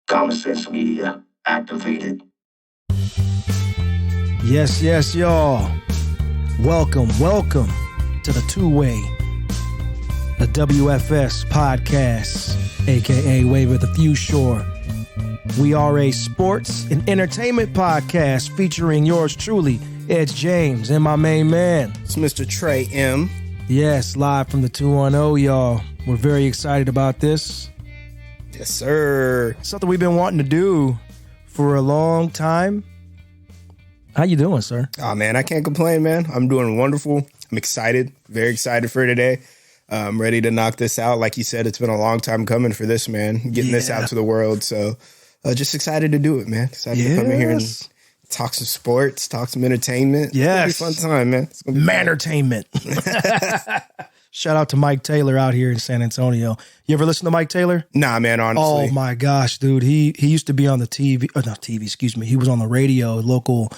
Common Sense Media activated. Yes, y'all. Welcome to the two-way, the WFS podcast, aka Wave of the Future. We are a sports and entertainment podcast featuring yours truly, Edge James, and my main man. It's Mr. Tre M. Yes, live from the 210, y'all. We're very excited about this. Yes, sir. Something we've been wanting to do for a long time. How you doing, sir? Oh, man, I can't complain, man. I'm doing wonderful. I'm excited, very excited for today. I'm ready to knock this out. Like you said, it's been a long time coming for this, man, getting this out to the world. So just excited to do to come in here and talk some sports, talk some entertainment. Yes. It's going to be a fun time, man. It's gonna be Mantertainment. Shout out to Mike Taylor out here in San Antonio. You ever listen to Mike Taylor? Nah, man, honestly. Oh, my gosh, dude. He used to be on the TV, not TV, excuse me. He was on the radio, local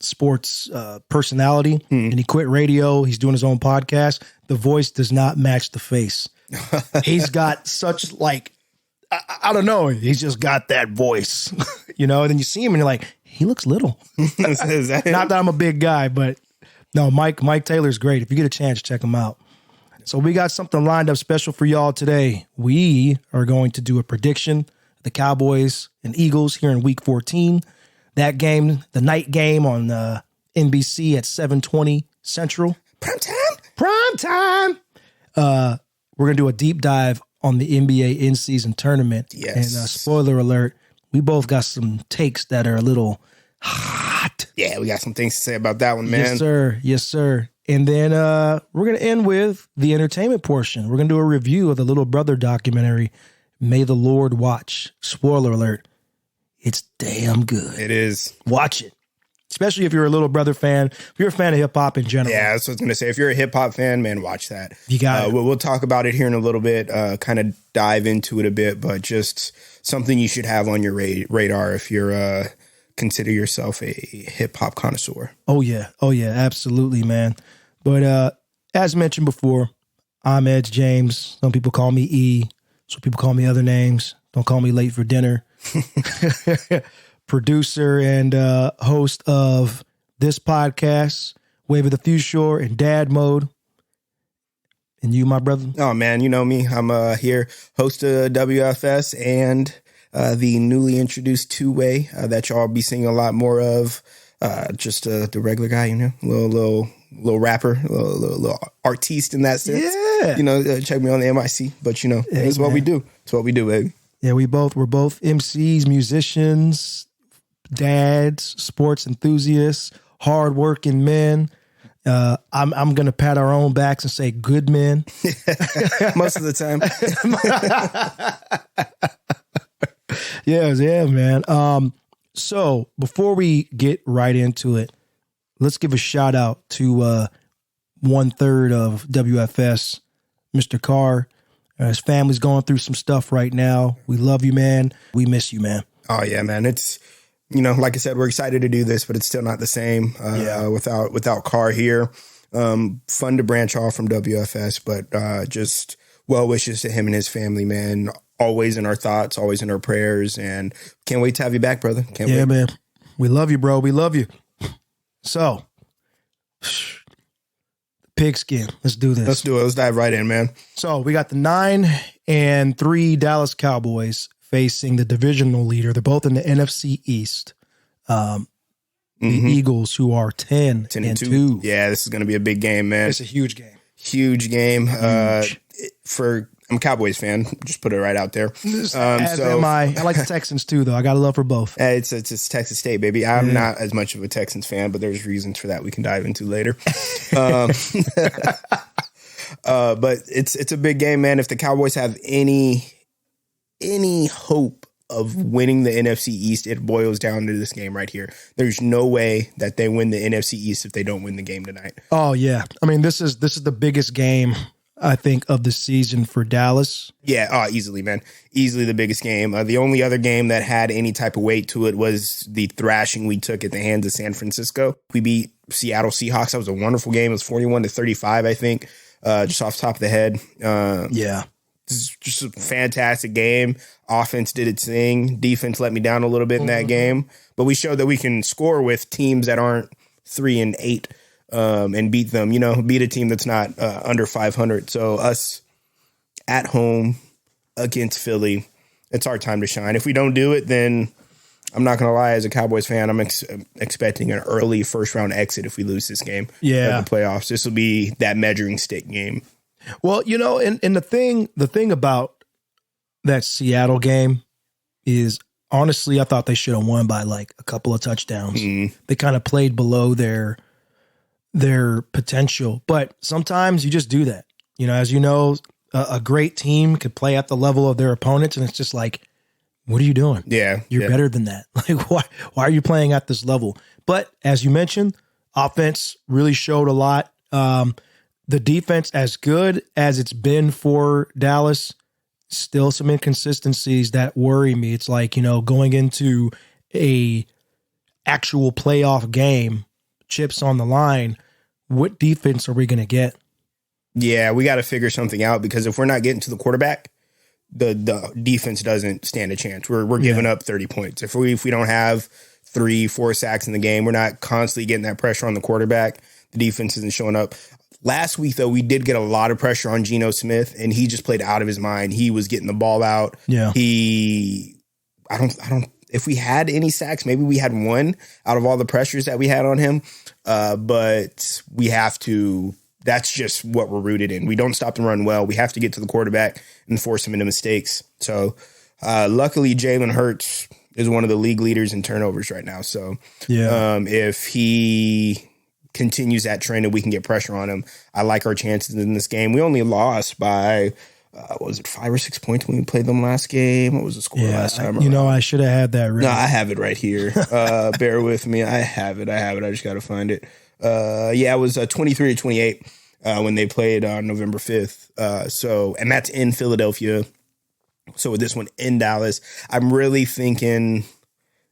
sports personality, and he quit radio. He's doing his own podcast. The voice does not match the face. He's got such I don't know. He's just got that voice, And then you see him and you're like, he looks little. Is that Not that I'm a big guy, but no, Mike Taylor's great. If you get a chance, check him out. So we got something lined up special for y'all today. We are going to do a prediction of the Cowboys and Eagles here in Week 14. That game, the night game on NBC at 7:20 Central. Prime time. We're going to do a deep dive on the NBA in-season tournament. Yes. And spoiler alert, we both got some takes that are a little hot. Yeah, we got some things to say about that one, man. Yes, sir. And then we're going to end with the entertainment portion. We're going to do a review of the Little Brother documentary, May the Lord Watch. Spoiler alert, it's damn good. It is. Watch it. Especially if you're a Little Brother fan. If you're a fan of hip-hop in general. Yeah, that's what I was going to say. If you're a hip-hop fan, man, watch that. You got it. We'll talk about it here in a little bit, kind of dive into it a bit, but just something you should have on your radar if you're consider yourself a hip-hop connoisseur. Oh, yeah, absolutely, man. But as mentioned before, I'm Edge James. Some people call me E. Some people call me other names. Don't call me late for dinner. Producer and host of this podcast, Wave of the Future and Dad Mode. And you, my brother? Oh, man, you know me. I'm here, host of WFS and the newly introduced two-way that y'all be seeing a lot more of. Just the regular guy, little rapper, little artiste in that sense. Yeah. Check me on the MIC, but that's what we do. It's what we do, baby. Yeah, we're both MCs, musicians, dads, sports enthusiasts, hardworking men. I'm gonna pat our own backs and say good men. Most of the time. Yeah, man. So before we get right into it, let's give a shout out to 1/3 of WFS, Mr. Carr. His family's going through some stuff right now. We love you, man. We miss you, man. Oh yeah, man. It's, like I said, we're excited to do this, but it's still not the same without Carr here. Fun to branch off from WFS, but just well wishes to him and his family, man. Always in our thoughts, always in our prayers, and can't wait to have you back, brother. Can't wait. Man. We love you, bro. We love you. So, pigskin. Let's do this. Let's do it. Let's dive right in, man. So we got the 9-3 Dallas Cowboys facing the divisional leader. They're both in the NFC East. The Eagles, who are 10-2. Yeah, this is going to be a big game, man. It's a huge game. Huge game. I'm a Cowboys fan. Just put it right out there. As am I. I like the Texans too, though. I got a love for both. It's Texas State, baby. I'm not as much of a Texans fan, but there's reasons for that we can dive into later. But it's a big game, man. If the Cowboys have any hope of winning the NFC East, it boils down to this game right here. There's no way that they win the NFC East if they don't win the game tonight. Oh yeah, I mean this is the biggest game I think of the season for Dallas. Yeah, easily, man. Easily the biggest game. The only other game that had any type of weight to it was the thrashing we took at the hands of San Francisco. We beat Seattle Seahawks. That was a wonderful game. It was 41-35, I think, just off the top of the head. Yeah. It's just a fantastic game. Offense did its thing. Defense let me down a little bit in that game, but we showed that we can score with teams that aren't 3-8 and beat them. Beat a team that's not under 500. So us at home against Philly, it's our time to shine. If we don't do it, then I'm not going to lie. As a Cowboys fan, I'm expecting an early first round exit if we lose this game. Yeah, at the playoffs. This will be that measuring stick game. Well, and the thing about that Seattle game is, honestly, I thought they should have won by like a couple of touchdowns. They kind of played below their potential, but sometimes you just do that. As you know, a great team could play at the level of their opponents, and it's just like, what are you doing? Yeah, you're better than that. Like, why are you playing at this level? But as you mentioned, offense really showed a lot. The defense, as good as it's been for Dallas, still some inconsistencies that worry me. It's like, going into a actual playoff game, chips on the line, what defense are we going to get? Yeah, we got to figure something out, because if we're not getting to the quarterback, the defense doesn't stand a chance. We're giving up 30 points. If we don't have 3-4 sacks in the game, we're not constantly getting that pressure on the quarterback, the defense isn't showing up. Last week, though, we did get a lot of pressure on Geno Smith, and he just played out of his mind. He was getting the ball out. Yeah. I don't, if we had any sacks, maybe we had one out of all the pressures that we had on him. But we have to, that's just what we're rooted in. We don't stop the run well. We have to get to the quarterback and force him into mistakes. So luckily, Jalen Hurts is one of the league leaders in turnovers right now. So if he continues that trend and we can get pressure on him, I like our chances in this game. We only lost by, what was it, 5 or 6 points when we played them last game? What was the score last time? I should have had that written. No, I have it right here. Bear with me. I have it. I just got to find it. It was 23-28 when they played on November 5th. And that's in Philadelphia. So with this one in Dallas, I'm really thinking,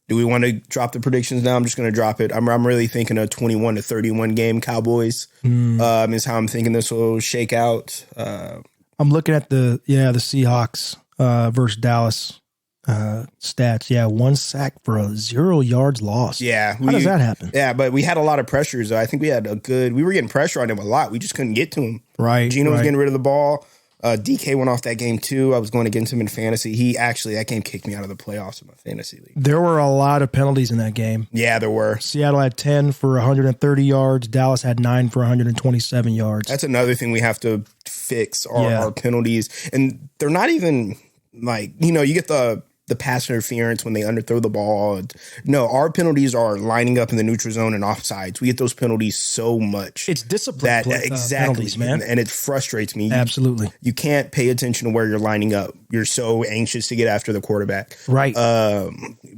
do we want to drop the predictions now? I'm just going to drop it. I'm really thinking a 21-31 game Cowboys is how I'm thinking this will shake out. I'm looking at the Seahawks versus Dallas stats. Yeah, 1 sack for a 0 yards lost. Yeah. How does that happen? Yeah, but we had a lot of pressures. I think we were getting pressure on him a lot. We just couldn't get to him. Right. Geno was getting rid of the ball. DK went off that game too. I was going against him in fantasy. That game kicked me out of the playoffs in my fantasy league. There were a lot of penalties in that game. Yeah, there were. Seattle had 10 for 130 yards. Dallas had 9 for 127 yards. That's another thing we have to fix our penalties. And they're not even like, you get the pass interference when they underthrow the ball. No, our penalties are lining up in the neutral zone and offsides. We get those penalties so much. It's discipline penalties, man. And it frustrates me. Absolutely. You can't pay attention to where you're lining up. You're so anxious to get after the quarterback. Right.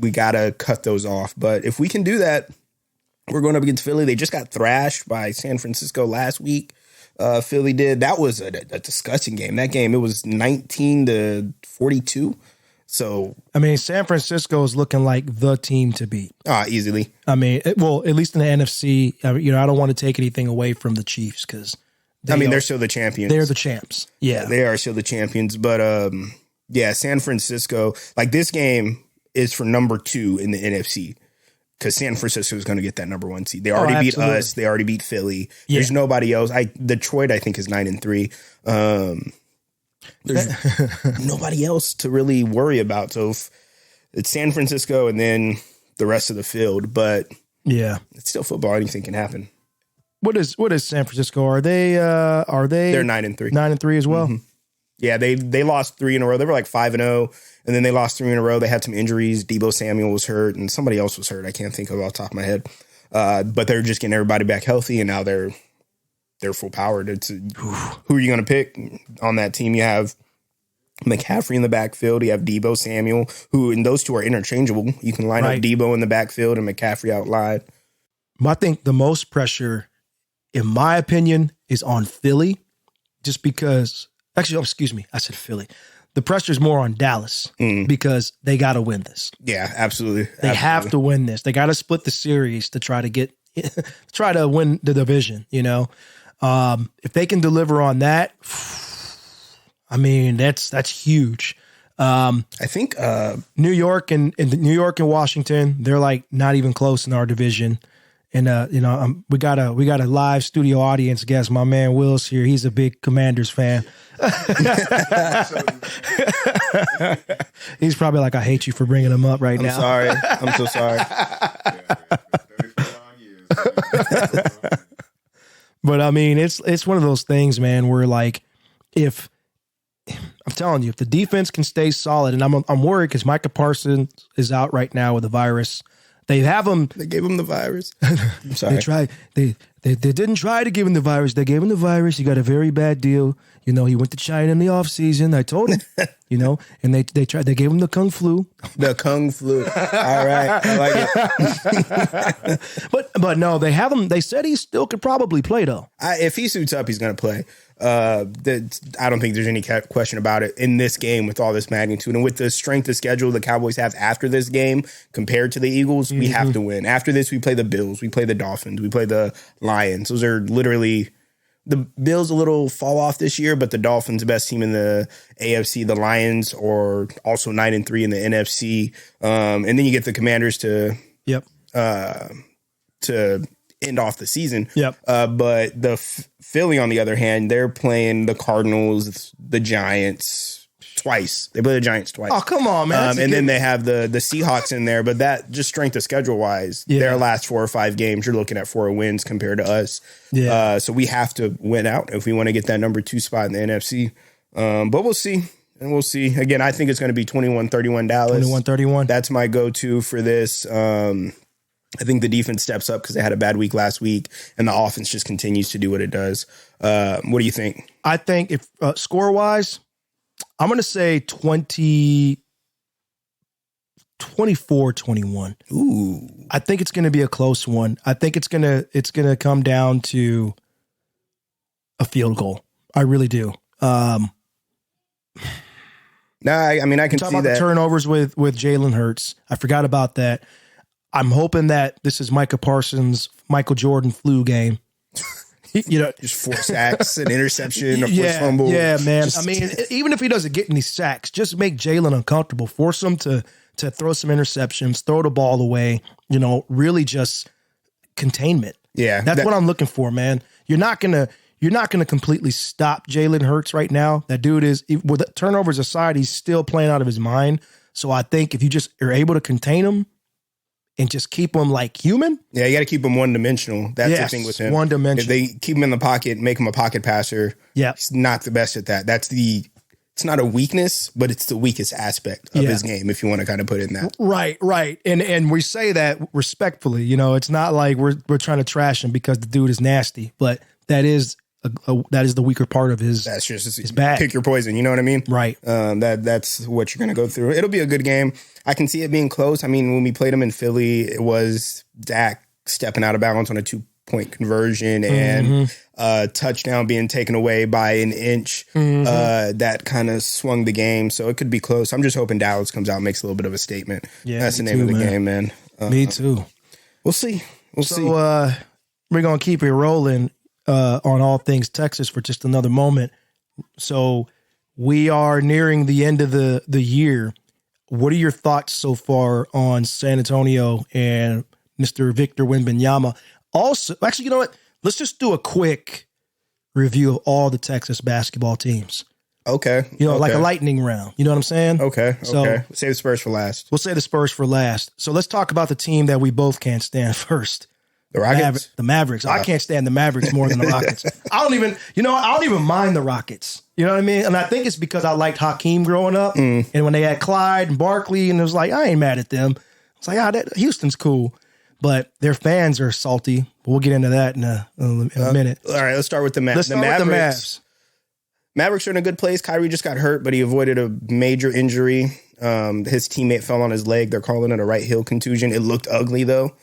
We got to cut those off. But if we can do that, we're going up against Philly. They just got thrashed by San Francisco last week. Philly did. That was a disgusting game. That game, it was 19-42. So, San Francisco is looking like the team to beat. Easily. At least in the NFC, I don't want to take anything away from the Chiefs because they're still the champions. They're the champs. Yeah, they are still the champions. But San Francisco, like this game is for number 2 in the NFC because San Francisco is going to get that number 1 seed. They already beat us. They already beat Philly. Yeah. There's nobody else. Detroit, I think, is 9-3. There's nobody else to really worry about. So it's San Francisco and then the rest of the field, but it's still football. Anything can happen. What is San Francisco? Are they? They're 9-3. 9-3 as well. Mm-hmm. Yeah, they lost 3 in a row. They were like 5-0, and then they lost 3 in a row. They had some injuries. Deebo Samuel was hurt, and somebody else was hurt. I can't think of it off the top of my head. But they're just getting everybody back healthy, and now they're full powered. Who are you going to pick on that team? You have McCaffrey in the backfield. You have Deebo Samuel, and those two are interchangeable. You can line up Deebo in the backfield and McCaffrey out wide. I think the most pressure, in my opinion, is on Philly, just because. Actually, excuse me, I said Philly. The pressure is more on Dallas because they got to win this. Yeah, absolutely. They have to win this. They got to split the series to try to win the division. If they can deliver on that, I mean, that's huge. I think New York and Washington, they're like not even close in our division. And we got a live studio audience guest. My man Will's here. He's a big Commanders fan. He's probably like, I hate you for bringing him up right now. I'm sorry. I'm so sorry. But I mean, it's one of those things, man, where like if I'm telling you, if the defense can stay solid, and I'm worried because Micah Parsons is out right now with the virus. They have him. They gave him the virus. I'm sorry. They tried. They didn't try to give him the virus. They gave him the virus. He got a very bad deal. He went to China in the off season. I told him. And they tried. They gave him the Kung flu. The Kung flu. All right, I like it. but no, they have him. They said he still could probably play though. If he suits up, he's going to play. I don't think there's any question about it in this game with all this magnitude and with the strength of schedule the Cowboys have after this game compared to the Eagles. We have to win. After this, we play the Bills, we play the Dolphins, we play the Lions. Those are literally the Bills a little fall off this year, but the Dolphins, the best team in the AFC, the Lions are also 9-3 in the NFC. And then you get the Commanders to end off the season. But the Philly, on the other hand, they're playing the Cardinals, the Giants twice. They play the Giants twice. Oh, come on, man. And then they have the Seahawks in there. But that just strength of schedule wise, their last 4 or 5 games, you're looking at 4 wins compared to us. So we have to win out if we want to get that number 2 spot in the NFC. But we'll see. And we'll see. Again, I think it's going to be 21-31 Dallas. 21-31. That's my go-to for this. I think the defense steps up because they had a bad week last week, and the offense just continues to do what it does. What do you think? I think if score-wise, I'm going to say 24-21. Ooh. I think it's going to be a close one. I think it's going to come down to a field goal. I really do. I can talk see about that. The turnovers with Jalen Hurts. I forgot about that. I'm hoping that this is Micah Parsons' Michael Jordan flu game. Just 4 sacks, an interception, a forced fumble. Yeah, man. Even if he doesn't get any sacks, just make Jalen uncomfortable. Force him to throw some interceptions, throw the ball away. Really just containment. Yeah, that's what I'm looking for, man. You're not gonna completely stop Jalen Hurts right now. That dude is, with turnovers aside, he's still playing out of his mind. So I think if you just are able to contain him and just keep him like human. Yeah, you got to keep him one-dimensional. That's the thing with him. One-dimensional. If they keep him in the pocket, make him a pocket passer, he's not the best at that. It's not a weakness, but it's the weakest aspect of his game, if you want to kind of put it in that. Right. And we say that respectfully. It's not like we're trying to trash him because the dude is nasty, but that is the weaker part of his. That's just his bag. Pick your poison. You know what I mean? Right. That's what you're going to go through. It'll be a good game. I can see it being close. When we played them in Philly, it was Dak stepping out of bounds on a 2-point conversion and a touchdown being taken away by an inch. That kind of swung the game. So it could be close. I'm just hoping Dallas comes out and makes a little bit of a statement. Yeah, that's the name of the game, man. Me too. We'll see. We'll see. We're going to keep it rolling on all things Texas for just another moment. So we are nearing the end of the year. What are your thoughts so far on San Antonio and Mr. Victor Wembanyama? Also, actually, you know what? Let's just do a quick review of all the Texas basketball teams. Okay. Like a lightning round. You know what I'm saying? Okay. So, save the Spurs for last. We'll save the Spurs for last. So let's talk about the team that we both can't stand first. The Rockets? The Mavericks. I can't stand the Mavericks more than the Rockets. I don't even mind the Rockets. You know what I mean? And I think it's because I liked Hakeem growing up. And when they had Clyde and Barkley, and it was like, I ain't mad at them. It's like, Houston's cool. But their fans are salty. But we'll get into that in a minute. All right, let's start with the Mavericks. With the Mavs. Mavericks are in a good place. Kyrie just got hurt, but he avoided a major injury. His teammate fell on his leg. They're calling it a right heel contusion. It looked ugly, though.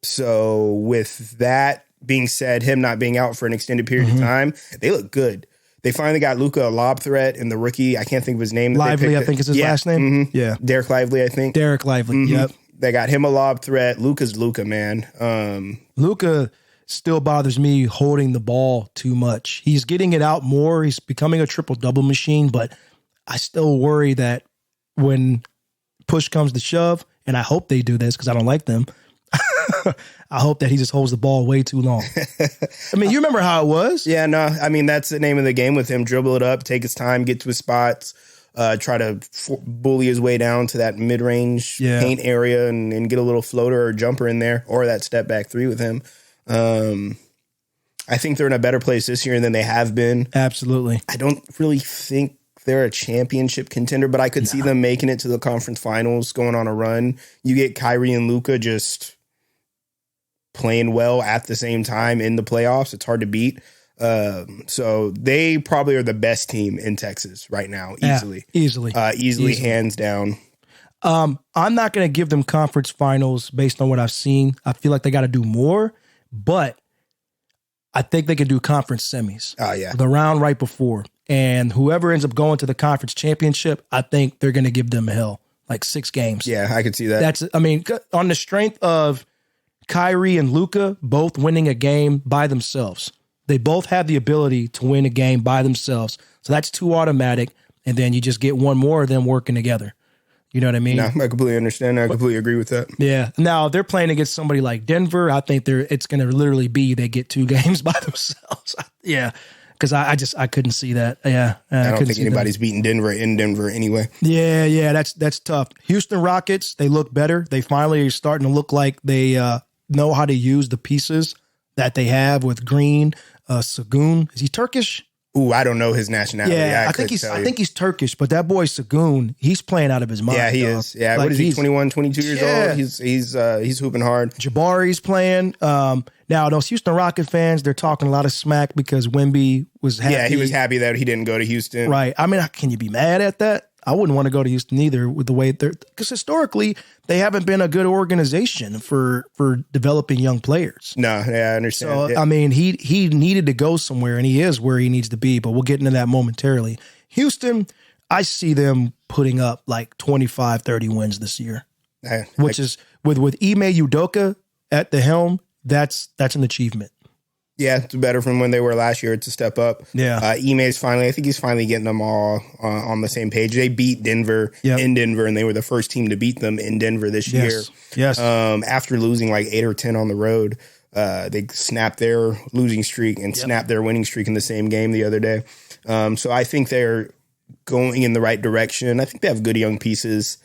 So with that being said, him not being out for an extended period of time, they look good. They finally got Luka a lob threat, and the rookie, I can't think of his name. Lively, I think is his last name. Yeah. Derek Lively, I think. Derek Lively, yep. They got him a lob threat. Luka's Luka, man. Luka, still bothers me holding the ball too much. He's getting it out more. He's becoming a triple-double machine, but I still worry that when push comes to shove, and I hope they do this because I don't like them, I hope that he just holds the ball way too long. I mean, you remember how it was? Yeah, no, I mean, that's the name of the game with him. Dribble it up, take his time, get to his spots, try to bully his way down to that mid-range paint area and get a little floater or jumper in there or that step back three with him. I think they're in a better place this year than they have been. Absolutely. I don't really think they're a championship contender, but I could see them making it to the conference finals, going on a run. You get Kyrie and Luka just playing well at the same time in the playoffs. It's hard to beat. So they probably are the best team in Texas right now, easily. Yeah, easily. Hands down. I'm not going to give them conference finals based on what I've seen. I feel like they got to do more, but I think they can do conference semis. Oh, yeah. The round right before. And whoever ends up going to the conference championship, I think they're going to give them hell, like 6 games. Yeah, I could see that. On the strength of Kyrie and Luka both winning a game by themselves. They both have the ability to win a game by themselves. So that's 2 automatic. And then you just get one more of them working together. You know what I mean? No, I completely understand. I completely agree with that. Yeah. Now, they're playing against somebody like Denver. I think it's going to literally be they get 2 games by themselves. Yeah. Because I couldn't see that. Yeah. I don't think anybody's beating Denver in Denver anyway. Yeah. That's tough. Houston Rockets, they look better. They finally are starting to look like they know how to use the pieces that they have with Green, Sagoon. Is he Turkish? Ooh, I don't know his nationality. Yeah, I think he's Turkish, but that boy Sagoon, he's playing out of his mind. Yeah, he is. Yeah, like, what is he, 21, 22 years old? He's hooping hard. Jabari's playing. Now, those Houston Rocket fans, they're talking a lot of smack because Wemby was happy. Yeah, he was happy that he didn't go to Houston. Right. I mean, can you be mad at that? I wouldn't want to go to Houston either with the way because historically they haven't been a good organization for developing young players. No, yeah, I understand. So, I mean, he needed to go somewhere and he is where he needs to be, but we'll get into that momentarily. Houston, I see them putting up like 25, 30 wins this year, which is with Ime Udoka at the helm. That's an achievement. Yeah, it's better from when they were last year. It's a step up. Yeah. I think he's finally getting them all on the same page. They beat Denver in Denver, and they were the first team to beat them in Denver this year. Yes. After losing like 8 or 10 on the road, they snapped their losing streak and snapped their winning streak in the same game the other day. So I think they're going in the right direction. I think they have good young pieces.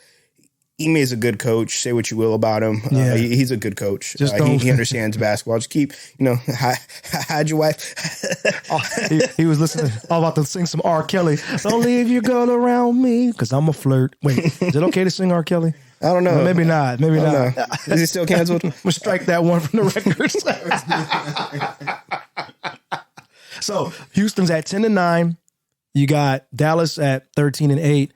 Ime is a good coach. Say what you will about him. He's a good coach. He understands basketball. Just keep, hide your wife. He was listening. I'm about to sing some R. Kelly. Don't leave your girl around me because I'm a flirt. Wait, is it okay to sing R. Kelly? I don't know. Well, maybe not. Maybe not. Is he still canceled? I'm going to strike that one from the records. So Houston's at 10-9. You got Dallas at 13-8.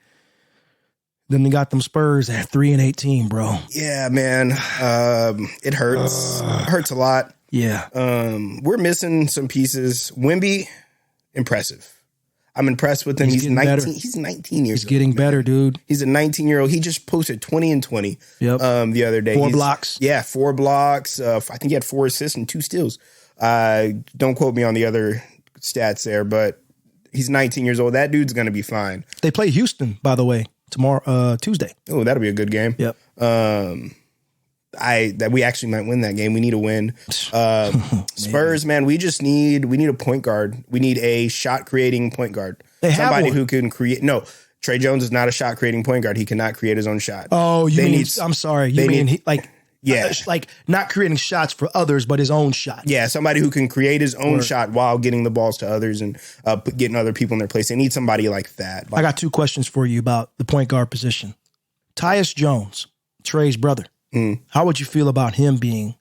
Then they got them Spurs at 3-18, bro. Yeah, man. It hurts. It hurts a lot. Yeah. We're missing some pieces. Wemby, impressive. I'm impressed with him. He's 19. Better. He's 19 years old. He's getting better, dude. He's a 19-year-old. He just posted 20 and 20 the other day. 4 blocks. Yeah, 4 blocks. I think he had 4 assists and 2 steals. Don't quote me on the other stats there, but he's 19 years old. That dude's going to be fine. They play Houston, by the way, tomorrow, Tuesday. Oh, that'll be a good game. Yep. That we actually might win that game. We need a win. Spurs, man, we need a point guard. We need a shot creating point guard. Somebody who can create. No, Tre Jones is not a shot creating point guard. He cannot create his own shot. Oh, I'm sorry. You mean like not creating shots for others, but his own shot. Yeah, somebody who can create his own shot while getting the balls to others and getting other people in their place. They need somebody like that. I got 2 questions for you about the point guard position. Tyus Jones, Tre's brother. How would you feel about him being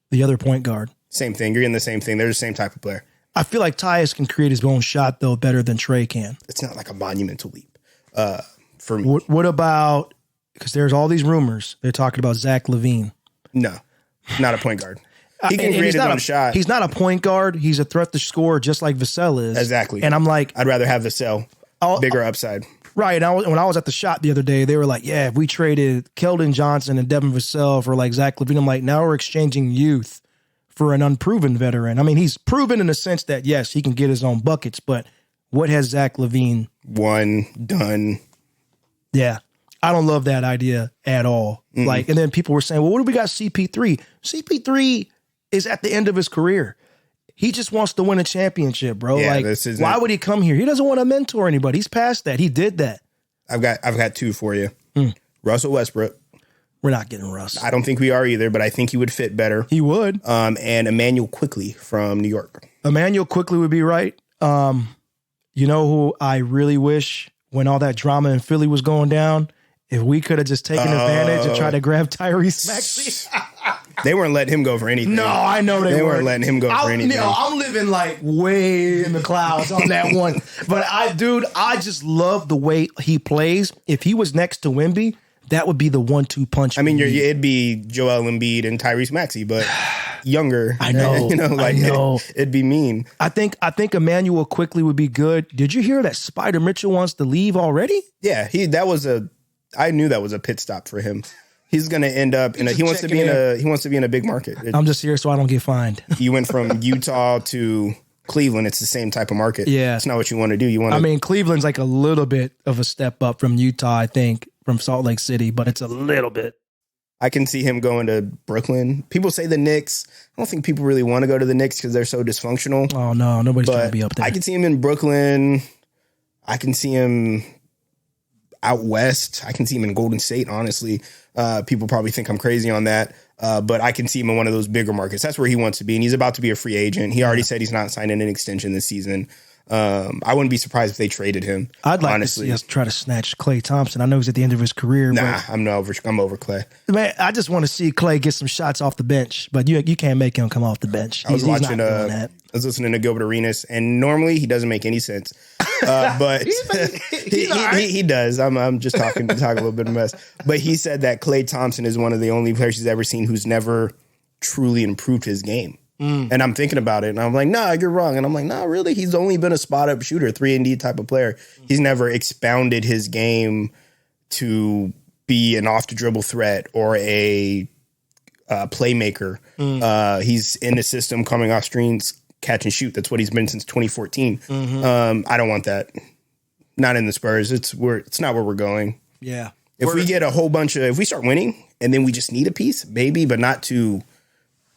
the other point guard? Same thing. You're in the same thing. They're the same type of player. I feel like Tyus can create his own shot, though, better than Tre can. It's not like a monumental leap for me. What about, because there's all these rumors, they're talking about Zach LaVine. No, not a point guard. He can create his own shot. He's not a point guard. He's a threat to score just like Vassell is. Exactly. And I'm like, I'd rather have Vassell. Bigger upside. Right. When I was at the shop the other day, they were like, yeah, if we traded Keldon Johnson and Devin Vassell for like Zach LaVine, I'm like, now we're exchanging youth for an unproven veteran. I mean, he's proven in the sense that, yes, he can get his own buckets, but what has Zach LaVine done? Yeah. I don't love that idea at all. Mm-mm. Like, and then people were saying, well, what do we got CP3? CP3 is at the end of his career. He just wants to win a championship, bro. Yeah, like, why would he come here? He doesn't want to mentor anybody. He's past that. He did that. I've got two for you. Russell Westbrook. We're not getting Russ. I don't think we are either, but I think he would fit better. He would. And Emmanuel Quickley from New York. Emmanuel Quickley would be right. You know who I really wish, when all that drama in Philly was going down, if we could have just taken advantage and tried to grab Tyrese Maxey. They weren't letting him go for anything. No, I know they weren't letting him go for anything. I'm living like way in the clouds on that one. But I just love the way he plays. If he was next to Wemby, that would be the 1-2 punch. I mean, it'd be Joel Embiid and Tyrese Maxey, but younger. I know. I know. It'd be mean. I think Emmanuel Quickley would be good. Did you hear that Spider Mitchell wants to leave already? Yeah, I knew that was a pit stop for him. He's going to end up he wants to be in a big market. I'm just here so I don't get fined. You went from Utah to Cleveland. It's the same type of market. Yeah. It's not what you want to do. I mean, Cleveland's like a little bit of a step up from Utah, I think, from Salt Lake City, but it's a little bit. I can see him going to Brooklyn. People say the Knicks. I don't think people really want to go to the Knicks because they're so dysfunctional. Oh, no. Nobody's trying to be up there. I can see him in Brooklyn. I can see him out west. I can see him in Golden State, honestly. People probably think I'm crazy on that. But I can see him in one of those bigger markets. That's where he wants to be. And he's about to be a free agent. He already said he's not signing an extension this season. I wouldn't be surprised if they traded him. I'd like honestly. to see us try to snatch Klay Thompson. I know he's at the end of his career. Nah, I'm over Klay. Man, I just want to see Klay get some shots off the bench, but you can't make him come off the bench. I was listening to Gilbert Arenas, and normally he doesn't make any sense. But he does. I'm just talking a little bit of mess. But he said that Klay Thompson is one of the only players he's ever seen who's never truly improved his game. And I'm thinking about it, and I'm like, nah, you're wrong. And I'm like, nah, really? He's only been a spot-up shooter, 3-and-D type of player. He's never expounded his game to be an off-the-dribble threat or a playmaker. He's in the system, coming off screens, catch and shoot. That's what he's been since 2014. I don't want that. Not in the Spurs. It's not where we're going. Yeah. If we get if we start winning, and then we just need a piece, maybe, but not to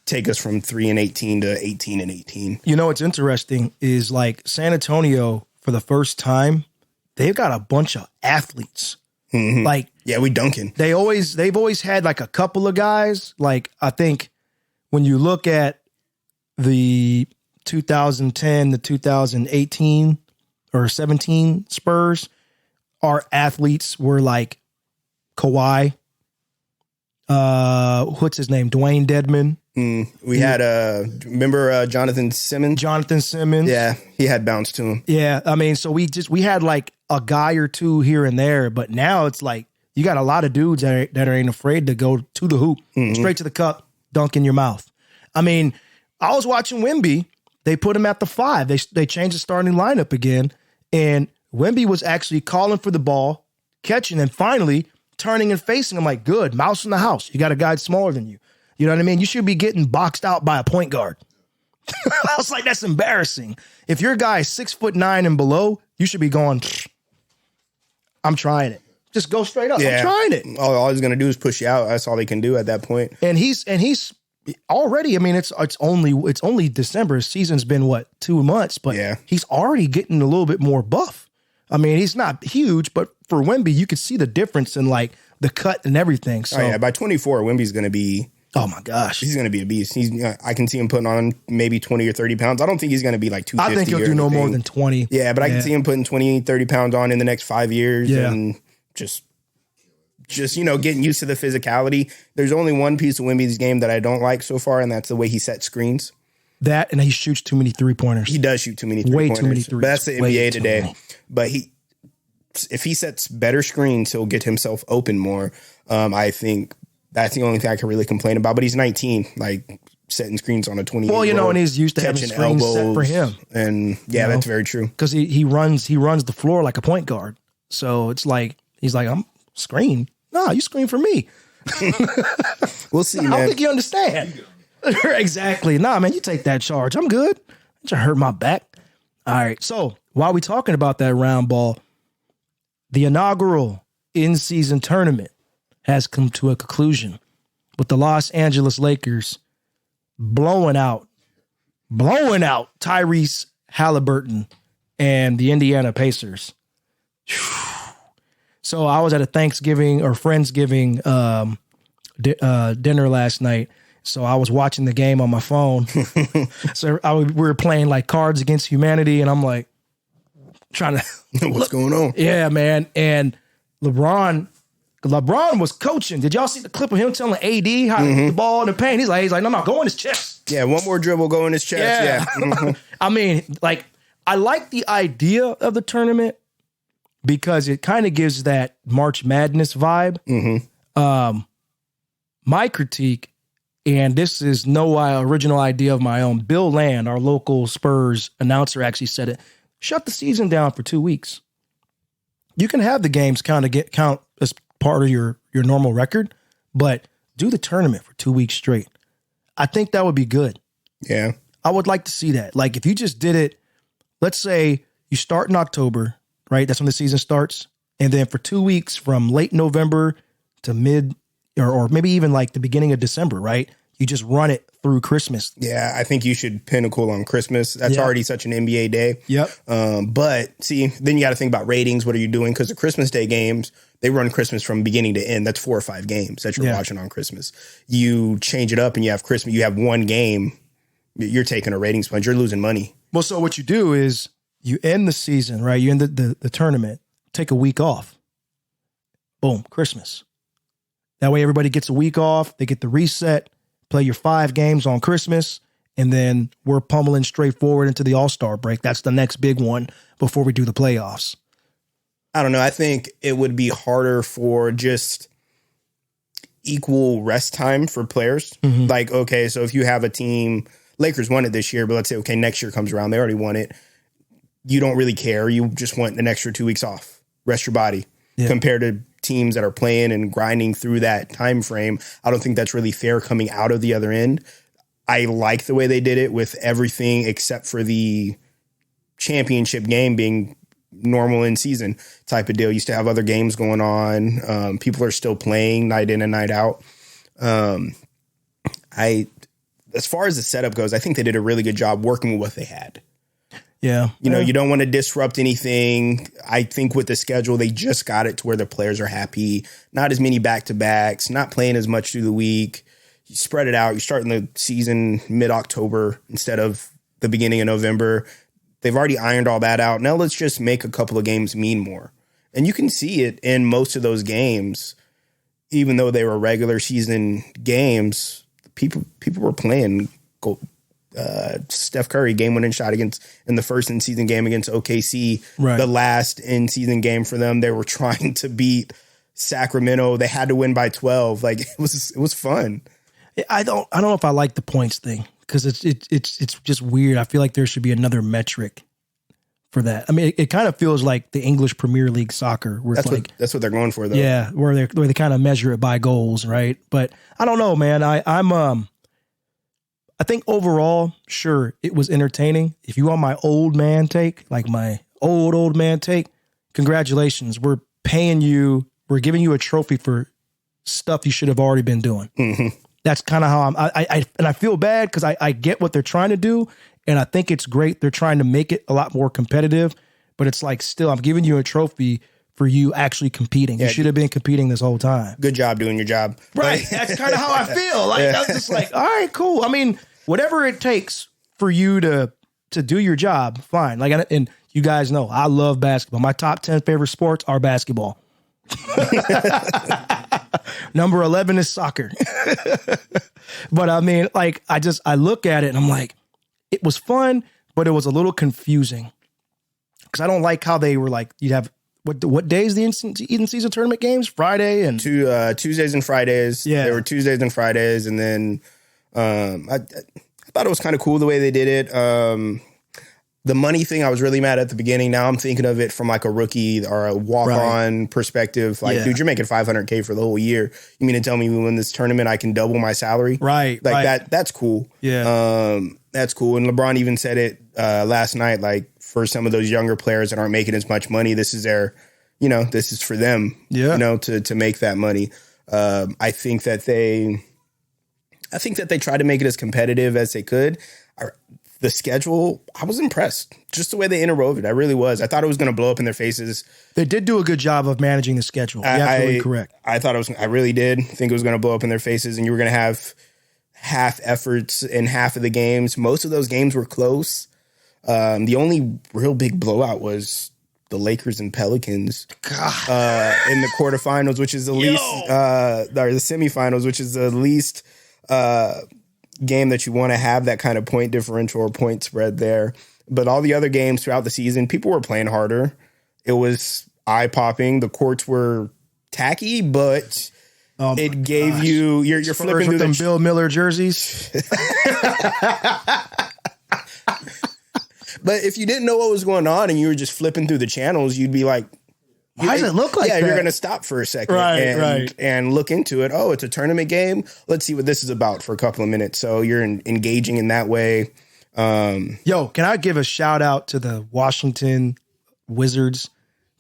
take us from 3-18 to 18-18. You know what's interesting is like San Antonio, for the first time, they've got a bunch of athletes. Like, yeah, we dunking. They've always had like a couple of guys. Like, I think when you look at the 2010 to 2018 or 17 Spurs, our athletes were like Kawhi. What's his name? Dwayne Dedmon. We had remember Jonathan Simmons? Jonathan Simmons. Yeah, he had bounce to him. Yeah, I mean, so we had like a guy or two here and there, but now it's like you got a lot of dudes that ain't afraid to go to the hoop, straight to the cup, dunk in your mouth. I mean, I was watching Wemby. They put him at the 5. They changed the starting lineup again, and Wemby was actually calling for the ball, catching, and finally turning and facing him like, good, mouse in the house. You got a guy smaller than you. You know what I mean? You should be getting boxed out by a point guard. I was like, that's embarrassing. If your guy is 6'9" and below, you should be going, I'm trying it. Just go straight up. Yeah. I'm trying it. All he's going to do is push you out. That's all they can do at that point. And he's already, I mean, it's only December. His season's been 2 months, but yeah, he's already getting a little bit more buff. I mean, he's not huge, but for Wemby, you could see the difference in like the cut and everything. So by 24, Wemby's going to be, oh my gosh, he's going to be a beast. I can see him putting on maybe 20 or 30 pounds. I don't think he's going to be like 250. I think he'll do no more than 20. Yeah, but I can see him putting 20, 30 pounds on in the next 5 years and just getting used to the physicality. There's only one piece of Wemby's game that I don't like so far, and that's the way he sets screens. That, and he shoots too many 3-pointers. He does shoot too many 3-pointers. Way too many threes. But that's the NBA today. But if he sets better screens, he'll get himself open more. I think that's the only thing I can really complain about. But he's 19, like setting screens on a 20. Well, and he's used to having screens set for him. And that's very true. Because he runs the floor like a point guard. So it's like he's like, I'm screen. No, you screen for me. We'll see, man. I don't think you understand. Exactly. Nah, man, you take that charge. I'm good. It just hurt my back. All right. So while we talking about that round ball, the inaugural in-season tournament has come to a conclusion with the Los Angeles Lakers blowing out Tyrese Halliburton and the Indiana Pacers. So I was at a Thanksgiving or Friendsgiving dinner last night. So I was watching the game on my phone. So we were playing like Cards Against Humanity, and I'm like trying to what's going on? Yeah, man. And LeBron was coaching. Did y'all see the clip of him telling AD how to hit the ball in the paint? He's like, no, go in his chest. Yeah, one more dribble, go in his chest. Yeah. I mean, like, I like the idea of the tournament because it kind of gives that March Madness vibe. My critique, and this is no original idea of my own, Bill Land, our local Spurs announcer, actually said it. Shut the season down for 2 weeks. You can have the games count as part of your normal record, but do the tournament for 2 weeks straight. I think that would be good. Yeah. I would like to see that. Like if you just did it, let's say you start in October, right? That's when the season starts. And then for 2 weeks from late November to mid or maybe even like the beginning of December, right? You just run it through Christmas. Yeah, I think you should pinnacle on Christmas. That's already such an NBA day. Yep. But see, then you got to think about ratings. What are you doing? Because the Christmas Day games, they run Christmas from beginning to end. That's 4 or 5 games that you're watching on Christmas. You change it up and you have Christmas. You have one game. You're taking a ratings punch. You're losing money. Well, so what you do is you end the season, right? You end the tournament, take a week off. Boom, Christmas. That way everybody gets a week off. They get the reset, play your 5 games on Christmas, and then we're pummeling straight forward into the All-Star break. That's the next big one before we do the playoffs. I don't know. I think it would be harder for just equal rest time for players. Like, okay, so if you have a team, Lakers won it this year, but let's say, okay, next year comes around, they already won it. You don't really care. You just want an extra 2 weeks off. Rest your body. Compared to teams that are playing and grinding through that time frame, I don't think that's really fair coming out of the other end. I like the way they did it with everything except for the championship game being normal in season type of deal. Used to have other games going on. People are still playing night in and night out. As far as the setup goes, I think they did a really good job working with what they had. Yeah. You know, you don't want to disrupt anything. I think with the schedule, they just got it to where the players are happy. Not as many back-to-backs, not playing as much through the week. You spread it out. You're starting the season mid-October instead of the beginning of November. They've already ironed all that out. Now let's just make a couple of games mean more. And you can see it in most of those games. Even though they were regular season games, people were playing Steph Curry game-winning shot in the first in-season game against OKC. Right. The last in-season game for them, they were trying to beat Sacramento. They had to win by 12. Like it was fun. I don't know if I like the points thing because it's just weird. I feel like there should be another metric for that. I mean, it kind of feels like the English Premier League soccer, where that's what they're going for, though. Yeah, where they kind of measure it by goals, right? But I don't know, man. I think overall, sure, it was entertaining. If you want my old man take, like my old man take, congratulations. We're paying you. We're giving you a trophy for stuff you should have already been doing. That's kind of how I feel bad because I get what they're trying to do. And I think it's great. They're trying to make it a lot more competitive, but it's like, still, I'm giving you a trophy for you actually competing. You should have been competing this whole time. Good job doing your job. Right. That's kind of how I feel. Like, that's just like, all right, cool. I mean, whatever it takes for you to do your job, fine. Like, and you guys know, I love basketball. My top 10 favorite sports are basketball. Number 11 is soccer. But I mean, like, I look at it and I'm like, it was fun, but it was a little confusing because I don't like how they were like, you'd have what days the in-season tournament games? Friday and Tuesdays and Fridays. Yeah, they were Tuesdays and Fridays, and then I thought it was kind of cool the way they did it. the money thing, I was really mad at the beginning. Now I'm thinking of it from like a rookie or a walk-on perspective. Like, dude, you're making $500K for the whole year. You mean to tell me we win this tournament, I can double my salary? Right. Like that's cool. Yeah. That's cool. And LeBron even said it last night, like for some of those younger players that aren't making as much money, this is their, this is for them, to make that money. I think that they tried to make it as competitive as they could. The schedule, I was impressed. Just the way they interwove it. I really was. I thought it was going to blow up in their faces. They did do a good job of managing the schedule. You're absolutely correct. I really did think it was going to blow up in their faces, and you were going to have half efforts in half of the games. Most of those games were close. The only real big blowout was the Lakers and Pelicans in the quarterfinals, which is the least, or the semifinals, which is the least game that you want to have that kind of point differential or point spread there. But all the other games throughout the season, people were playing harder. It was eye-popping. The courts were tacky, but it gave you you're flipping through them Bill Miller jerseys. But if you didn't know what was going on and you were just flipping through the channels, you'd be like, why does it look like that? You're going to stop for a second and look into it. Oh, it's a tournament game. Let's see what this is about for a couple of minutes. So you're engaging in that way. Yo, can I give a shout out to the Washington Wizards?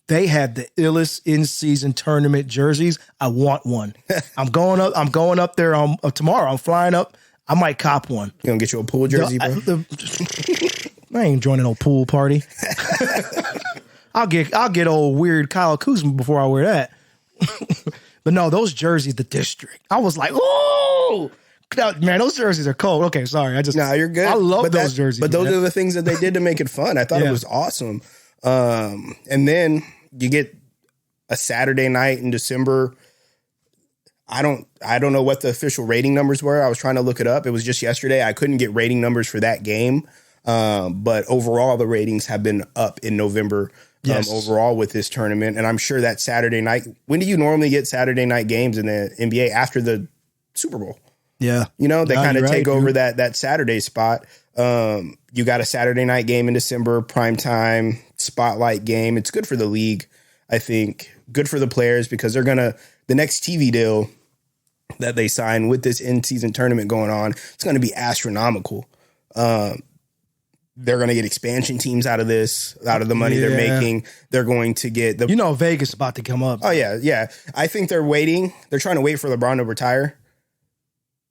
They had the illest in-season tournament jerseys. I want one. I'm going up there tomorrow. I'm flying up. I might cop one. You gonna get you a pool jersey, bro? I ain't joining no pool party. I'll get old weird Kyle Kuzma before I wear that. But no, those jerseys, the district. I was like, oh man, those jerseys are cold. Okay, sorry. You're good. I love those jerseys. But those are the things that they did to make it fun. I thought it was awesome. And then you get a Saturday night in December. I don't know what the official rating numbers were. I was trying to look it up. It was just yesterday. I couldn't get rating numbers for that game. But overall, the ratings have been up in November. Overall with this tournament. And I'm sure that Saturday night, when do you normally get Saturday night games in the NBA? After the Super Bowl. Yeah. They kind of take over that Saturday spot. You got a Saturday night game in December, primetime, spotlight game. It's good for the league, I think. Good for the players because the next TV deal that they sign with this in-season tournament going on, it's going to be astronomical. They're going to get expansion teams out of the money they're making. They're going to get Vegas about to come up. Oh yeah. I think they're waiting. They're trying to wait for LeBron to retire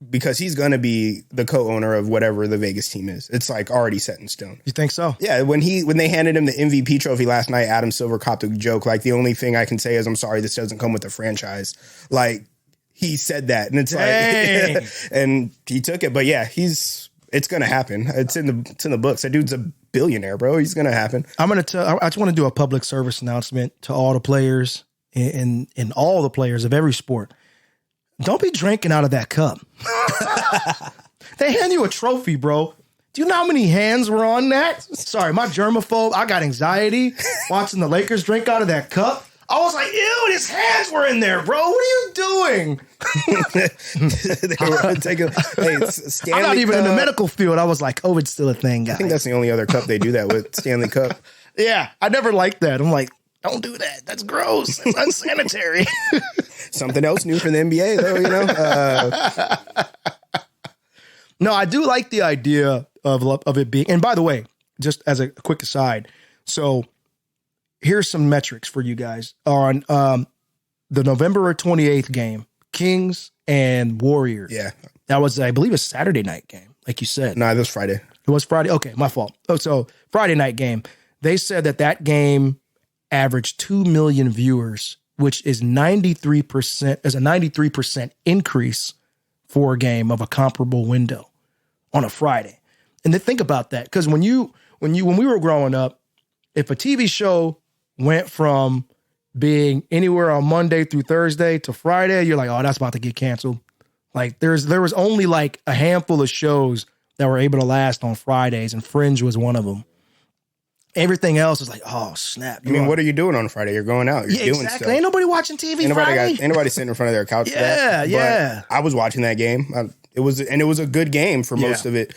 because he's going to be the co-owner of whatever the Vegas team is. It's like already set in stone. You think so? Yeah. When they handed him the MVP trophy last night, Adam Silver copped a joke. Like, the only thing I can say is, I'm sorry, this doesn't come with a franchise. Like, he said that, and it's like, and he took it. But yeah, it's going to happen. It's in the books. That dude's a billionaire, bro. He's going to happen. I just want to do a public service announcement to all the players and all the players of every sport. Don't be drinking out of that cup. They hand you a trophy, bro. Do you know how many hands were on that? Sorry, my germaphobe. I got anxiety watching the Lakers drink out of that cup. I was like, ew, his hands were in there, bro. What are you doing? Stanley I'm not even in the Cup. medical field. I was like, oh, it's still a thing, guys. I think that's the only other cup they do that with, Stanley Cup. Yeah, I never liked that. I'm like, don't do that. That's gross. It's unsanitary. Something else new for the NBA, though, No, I do like the idea of it being, and by the way, just as a quick aside, so here's some metrics for you guys on the November 28th game, Kings and Warriors. Yeah. That was, I believe, a Saturday night game, like you said. No, it was Friday. It was Friday? Okay, my fault. Oh, so Friday night game. They said that game averaged 2 million viewers, which is 93% increase for a game of a comparable window on a Friday. And then think about that, because when we were growing up, if a TV show went from being anywhere on Monday through Thursday to Friday, you're like, oh, that's about to get canceled. Like there was only like a handful of shows that were able to last on Fridays, and Fringe was one of them. Everything else is like, oh, snap. I mean, what are you doing on Friday? You're going out. You're doing exactly. stuff. Ain't nobody watching TV Friday. Ain't nobody sitting in front of their couch for that. Yeah. I was watching that game. It was a good game for most of it.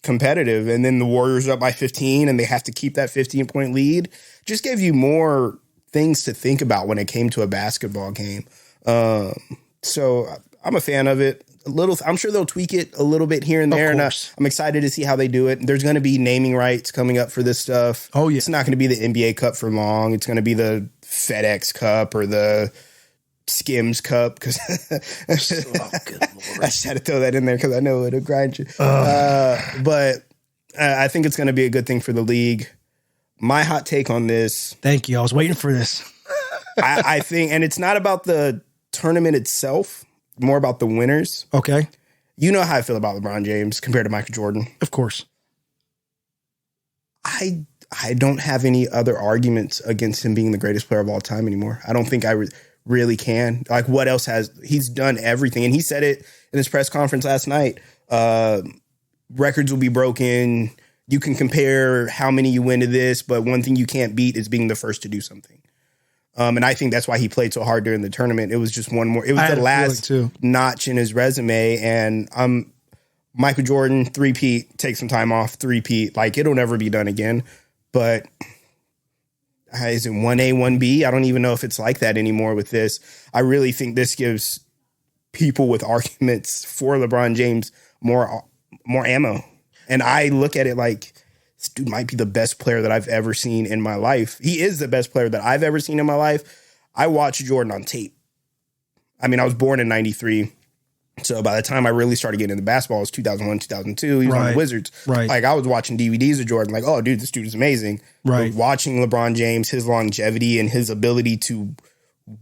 competitive. And then the Warriors are up by 15 and they have to keep that 15-point lead. Just gave you more things to think about when it came to a basketball game. So I'm a fan of it. I'm sure they'll tweak it a little bit here and there. And I'm excited to see how they do it. There's going to be naming rights coming up for this stuff. Oh, yeah. It's not going to be the NBA Cup for long. It's going to be the FedEx Cup or the Skims Cup. Because I just had to throw that in there because I know it'll grind you. But I think it's going to be a good thing for the league. My hot take on this. Thank you. I was waiting for this. I think, and it's not about the tournament itself, more about the winners. Okay. You know how I feel about LeBron James compared to Michael Jordan. Of course. I don't have any other arguments against him being the greatest player of all time anymore. I don't think I really can. Like, what else he's done everything. And he said it in his press conference last night. Records will be broken. You can compare how many you win to this, but one thing you can't beat is being the first to do something. And I think that's why he played so hard during the tournament. It was just one more. It was the last notch in his resume. And Michael Jordan, three-peat, take some time off, three-peat. Like, it'll never be done again. But is it 1A, 1B? I don't even know if it's like that anymore with this. I really think this gives people with arguments for LeBron James more ammo. And I look at it like, this dude might be the best player that I've ever seen in my life. He is the best player that I've ever seen in my life. I watched Jordan on tape. I mean, I was born in 93. So by the time I really started getting into basketball, it was 2001, 2002. He was on the Wizards. Right. Like, I was watching DVDs of Jordan, like, oh, dude, this dude is amazing. Right. But watching LeBron James, his longevity and his ability to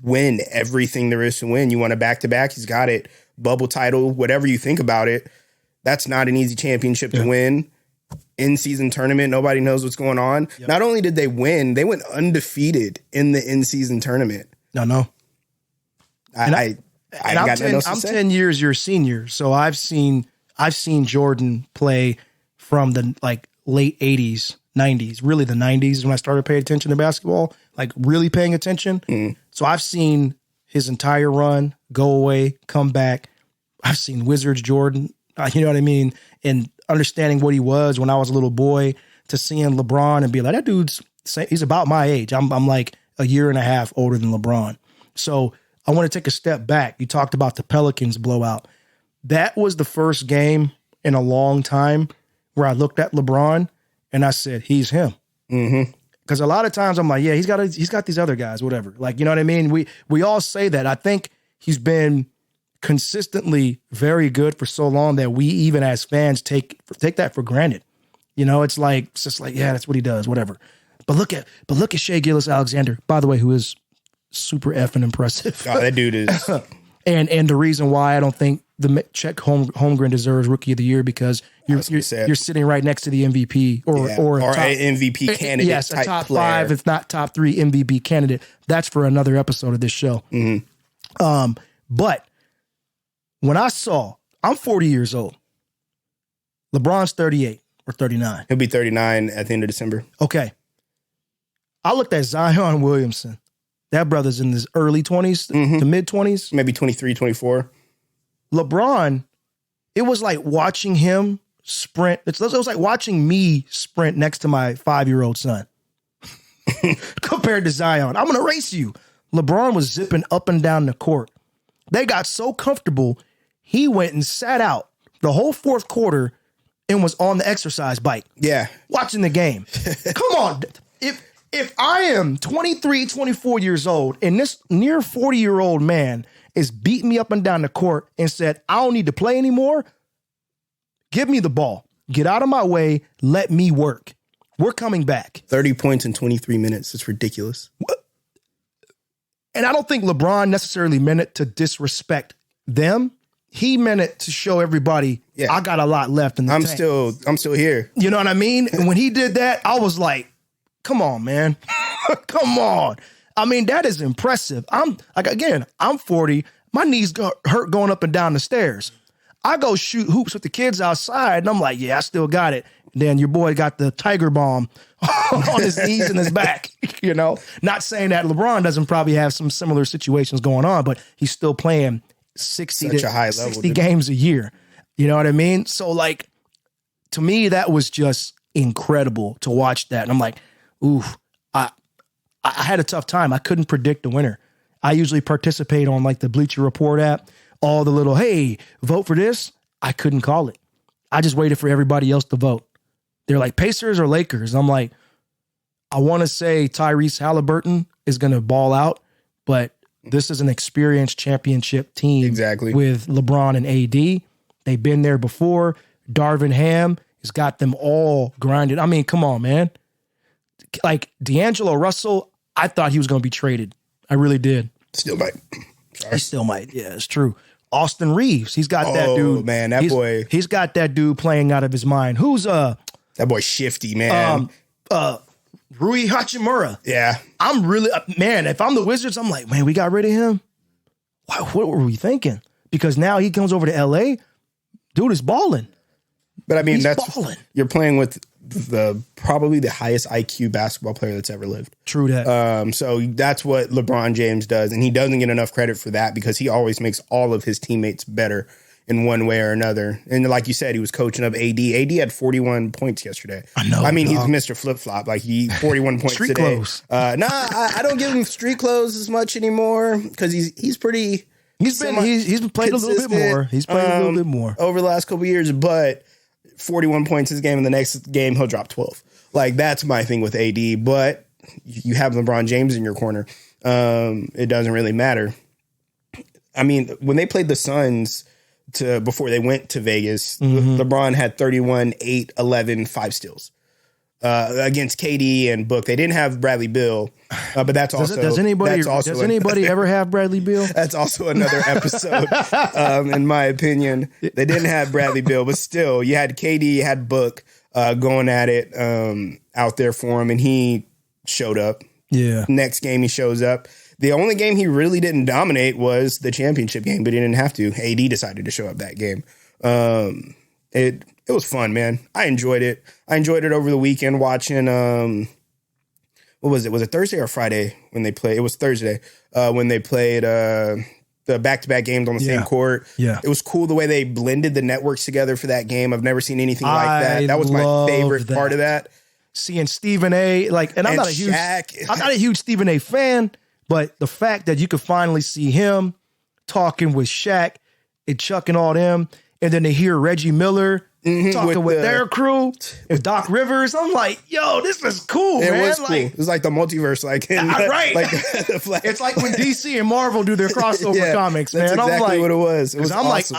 win everything there is to win. You want a back-to-back, he's got it. Bubble title, whatever you think about it. That's not an easy championship to win. In-season tournament, nobody knows what's going on. Yep. Not only did they win, they went undefeated in the in-season tournament. No. I'm 10 years your senior, so I've seen Jordan play from the late 80s, 90s, really the 90s when I started paying attention to basketball, like really paying attention. So I've seen his entire run go away, come back. I've seen Wizards Jordan, you know what I mean? And understanding what he was when I was a little boy, to seeing LeBron and be like, that dude's, he's about my age. I'm like a year and a half older than LeBron. So I want to take a step back. You talked about the Pelicans blowout. That was the first game in a long time where I looked at LeBron and I said, he's him. Because a lot of times I'm like, yeah, he's got these other guys, whatever. Like, you know what I mean? We all say that. I think he's been consistently very good for so long that we even as fans take that for granted. You know, it's just like, yeah, that's what he does, whatever. But look at Shai Gilgeous-Alexander, by the way, who is super effing impressive. Oh, that dude is. and the reason why I don't think the Chet Holmgren deserves Rookie of the Year, because you're sitting right next to the MVP or an MVP candidate. Yes, a top player. 5, if not top 3 MVP candidate. That's for another episode of this show. But when I'm 40 years old. LeBron's 38 or 39. He'll be 39 at the end of December. Okay. I looked at Zion Williamson. That brother's in his early 20s to mid 20s. Maybe 23, 24. LeBron, it was like watching him sprint. It was like watching me sprint next to my 5-year-old son compared to Zion. I'm going to race you. LeBron was zipping up and down the court. They got so comfortable, he went and sat out the whole fourth quarter and was on the exercise bike. Yeah. Watching the game. Come on. If I am 23, 24 years old and this near 40-year-old man is beating me up and down the court and said, I don't need to play anymore, give me the ball. Get out of my way. Let me work. We're coming back. 30 points in 23 minutes. It's ridiculous. And I don't think LeBron necessarily meant it to disrespect them. He meant it to show everybody, I got a lot left in the tank. I'm still here. You know what I mean? And when he did that, I was like, come on, man. Come on. I mean, that is impressive. I'm 40. My knees hurt going up and down the stairs. I go shoot hoops with the kids outside, and I'm like, yeah, I still got it. And then your boy got the Tiger Bomb on his knees and his back, you know? Not saying that LeBron doesn't probably have some similar situations going on, but he's still playing 60 games a year. You know what I mean? So, to me, that was just incredible to watch that. And I'm like, ooh, I had a tough time. I couldn't predict the winner. I usually participate on like the Bleacher Report app, all the little, hey, vote for this. I couldn't call it. I just waited for everybody else to vote. They're like, Pacers or Lakers? I'm like, I want to say Tyrese Halliburton is going to ball out, but this is an experienced championship team. Exactly. With LeBron and AD. They've been there before. Darvin Ham has got them all grinded. I mean, come on, man. Like D'Angelo Russell, I thought he was going to be traded. I really did. Still might. Sorry. He still might. Yeah, it's true. Austin Reeves, he's got that dude. Oh, man, that boy. He's got that dude playing out of his mind. Who's that boy shifty, man. Rui Hachimura. Yeah. I'm really, man, if I'm the Wizards, I'm like, man, we got rid of him. What were we thinking? Because now he comes over to LA, dude is balling. But I mean, He's balling. You're playing with probably the highest IQ basketball player that's ever lived. True that. So that's what LeBron James does. And he doesn't get enough credit for that because he always makes all of his teammates better in one way or another. And like you said, he was coaching up AD. AD had 41 points yesterday. I know. I mean, he's Mr. Flip-Flop. Like, 41 points Street today. clothes. I don't give him street clothes as much anymore because he's pretty... He's played a little bit more. He's played a little bit more over the last couple of years, but 41 points this game, and the next game he'll drop 12. Like, that's my thing with AD. But you have LeBron James in your corner. It doesn't really matter. I mean, when they played the Suns before they went to Vegas, LeBron had 31, 8, 11, 5 steals against KD and Book. They didn't have Bradley Beal, but that's also does anybody ever have Bradley Beal? That's also another episode, in my opinion. They didn't have Bradley Beal, but still, you had KD, you had Book going at it out there for him, and he showed up. Yeah. Next game, he shows up. The only game he really didn't dominate was the championship game, but he didn't have to. AD decided to show up that game. It was fun, man. I enjoyed it. I enjoyed it over the weekend watching, what was it? Was it Thursday or Friday when they played? It was Thursday when they played the back-to-back games on the same court. Yeah. It was cool the way they blended the networks together for that game. I've never seen anything like that. That was my favorite part of that. Seeing Stephen A. I'm not a huge Stephen A. fan, but the fact that you could finally see him talking with Shaq and Chuck and all them, and then to hear Reggie Miller talking with their crew, with Doc Rivers, I'm like, yo, this is cool, man. It was cool. It was like the multiverse, right? Like it's like when DC and Marvel do their crossover comics, man. That's exactly what it was. It was awesome.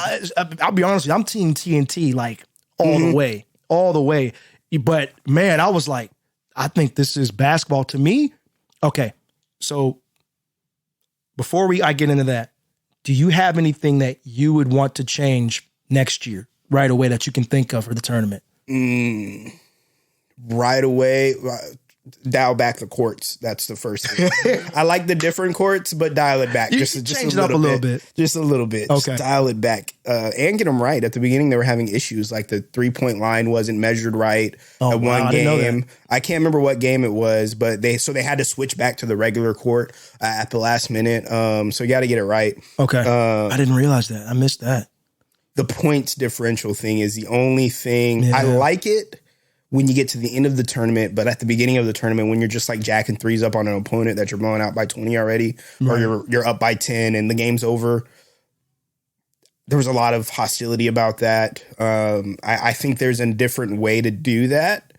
I'll be honest with you, I'm Team TNT, like all the way. But man, I was like, I think this is basketball to me. Okay, so before I get into that, do you have anything that you would want to change next year right away that you can think of for the tournament? Right away, dial back the courts. That's the first thing. I like the different courts, but dial it back. Just change it up a little bit. Just a little bit. Okay. Just dial it back and get them right. At the beginning, they were having issues. Like the 3-point line wasn't measured right at one game. I can't remember what game it was, but they had to switch back to the regular court at the last minute. So you got to get it right. Okay. I didn't realize that. I missed that. The points differential thing is the only thing. I like it when you get to the end of the tournament, but at the beginning of the tournament, when you're just like jacking threes up on an opponent that you're blowing out by 20 already, or you're up by 10 and the game's over, there was a lot of hostility about that. I think there's a different way to do that.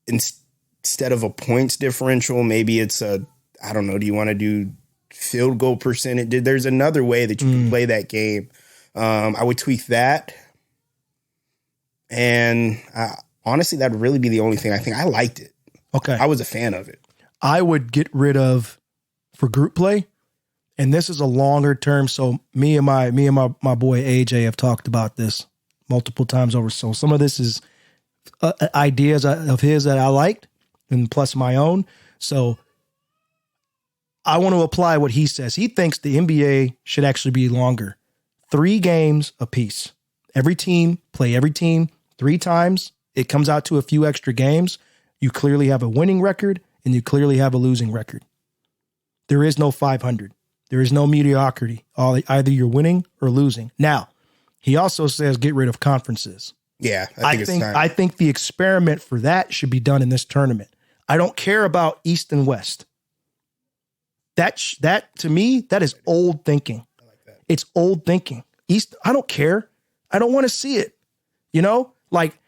Instead of a points differential, maybe it's I don't know, do you want to do field goal percentage? There's another way that you can play that game. I would tweak that. And honestly, that'd really be the only thing. I think I liked it. Okay. I was a fan of it. I would get rid of for group play, and this is a longer term. So me and my boy AJ have talked about this multiple times over. So some of this is ideas of his that I liked, and plus my own. So I want to apply what he says. He thinks the NBA should actually be longer. 3 games apiece. Every team play every team 3 times. It comes out to a few extra games. You clearly have a winning record and you clearly have a losing record. There is no 500. There is no mediocrity. Either you're winning or losing. Now, he also says get rid of conferences. Yeah, I think the experiment for that should be done in this tournament. I don't care about East and West. That to me, that is old thinking. I like that. It's old thinking. East, I don't care. I don't want to see it. You know, like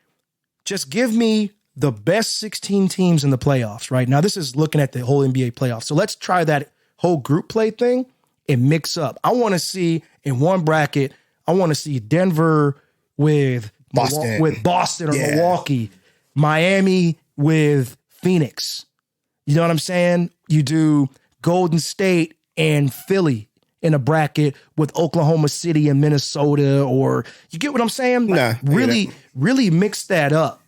just give me the best 16 teams in the playoffs right now. This is looking at the whole NBA playoffs. So let's try that whole group play thing and mix up. I want to see in one bracket, I want to see Denver with Boston or Milwaukee, Miami with Phoenix. You know what I'm saying? You do Golden State and Philly in a bracket with Oklahoma City and Minnesota, or you get what I'm saying? Like, really mix that up.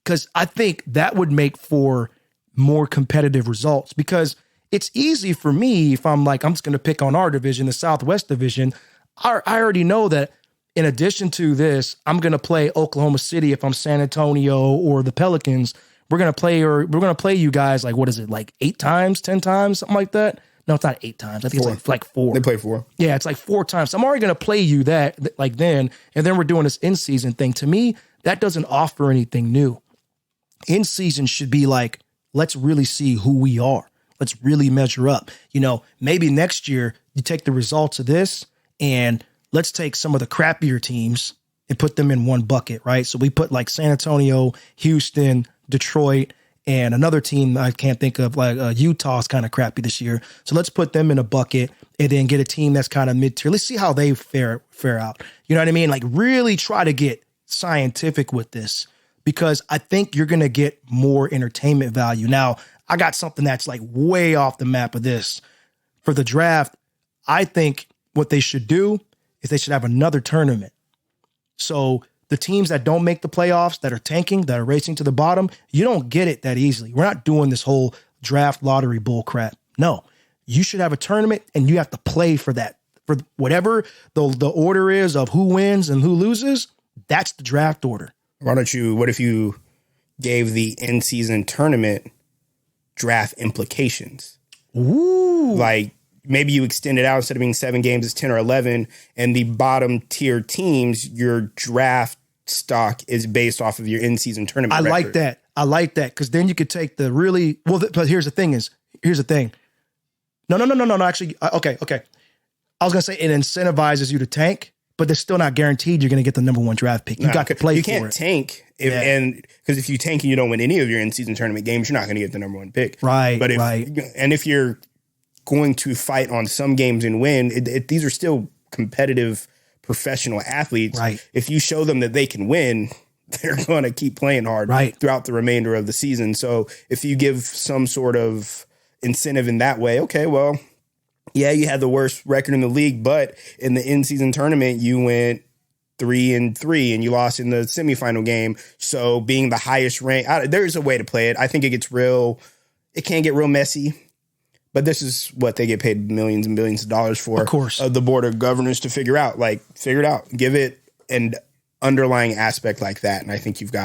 Because I think that would make for more competitive results, because it's easy for me if I'm just going to pick on our division, the Southwest Division. I already know that in addition to this, I'm going to play Oklahoma City if I'm San Antonio or the Pelicans. We're going to play you guys like 8 times, 10 times, something like that. No, it's not 8 times. I think it's like 4. They play 4. Yeah, it's like 4 times. So I'm already going to play you that like then, and then we're doing this in-season thing. To me, that doesn't offer anything new. In-season should be like, let's really see who we are. Let's really measure up. You know, maybe next year you take the results of this and let's take some of the crappier teams and put them in one bucket, right? So we put like San Antonio, Houston, Detroit, and another team I can't think of, like Utah's kind of crappy this year. So let's put them in a bucket and then get a team that's kind of mid-tier. Let's see how they fare out. You know what I mean? Like really try to get scientific with this, because I think you're going to get more entertainment value. Now, I got something that's like way off the map of this. For the draft, I think what they should do is they should have another tournament. So the teams that don't make the playoffs, that are tanking, that are racing to the bottom, you don't get it that easily. We're not doing this whole draft lottery bull crap. No, you should have a tournament and you have to play for that. For whatever the order is of who wins and who loses, that's the draft order. What if you gave the in-season tournament draft implications? Ooh. Like maybe you extend it out, instead of being 7 games, it's 10 or 11, and the bottom tier teams, your draft stock is based off of your in-season tournament record. I like that. Because then you could take the really, but here's the thing. No. Actually, okay. I was going to say it incentivizes you to tank, but they're still not guaranteed you're going to get the number 1 draft pick. You got to play for it. You can't tank. Because if you tank and you don't win any of your in-season tournament games, you're not going to get the number 1 pick. Right, but right. And if you're going to fight on some games and win, these are still competitive professional athletes. Right. If you show them that they can win, they're going to keep playing hard throughout the remainder of the season. So if you give some sort of incentive in that way, okay, well, yeah, you had the worst record in the league, but in the in-season tournament, you went 3-3 and you lost in the semifinal game. So being the highest ranked, there's a way to play it. I think it can get real messy, but this is what they get paid millions and billions of dollars for. Of course. The board of governors to figure out. Figure it out. Give it an underlying aspect like that. And I think you've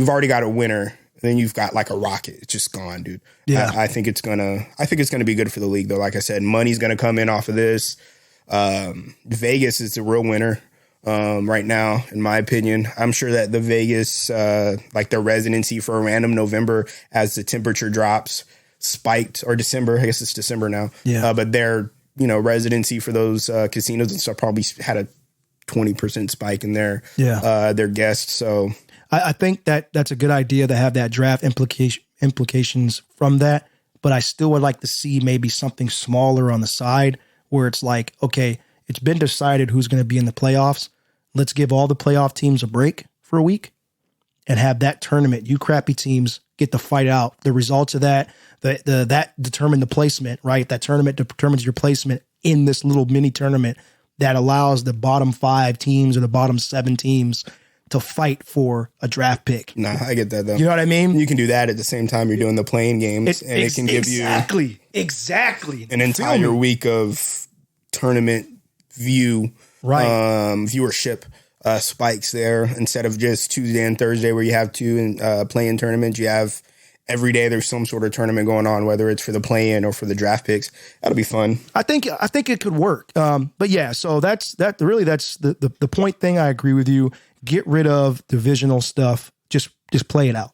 already got a winner. And then you've got like a rocket. It's just gone, dude. Yeah. I think it's gonna be good for the league, though. Like I said, money's gonna come in off of this. Vegas is the real winner right now, in my opinion. I'm sure that the Vegas, their residency for a random November as the temperature drops, spiked, or December. I guess it's December now. Yeah. But their residency for those casinos and stuff probably had a 20% spike in their guests. So. I think that's a good idea to have that draft implications from that, but I still would like to see maybe something smaller on the side where it's like, okay, it's been decided who's going to be in the playoffs. Let's give all the playoff teams a break for a week and have that tournament. You crappy teams get to fight out. The results of that, that determine the placement, right? That tournament determines your placement in this little mini tournament that allows the bottom 5 teams or the bottom 7 teams to fight for a draft pick. Nah, I get that though. You know what I mean? You can do that at the same time you're doing the playing games, and it can give you exactly an entire week of tournament viewership spikes there. Instead of just Tuesday and Thursday where you have 2 play-in tournaments, you have every day there's some sort of tournament going on, whether it's for the play-in or for the draft picks. That'll be fun. I think it could work. But yeah, so that's the point thing. I agree with you. Get rid of divisional stuff. Just play it out.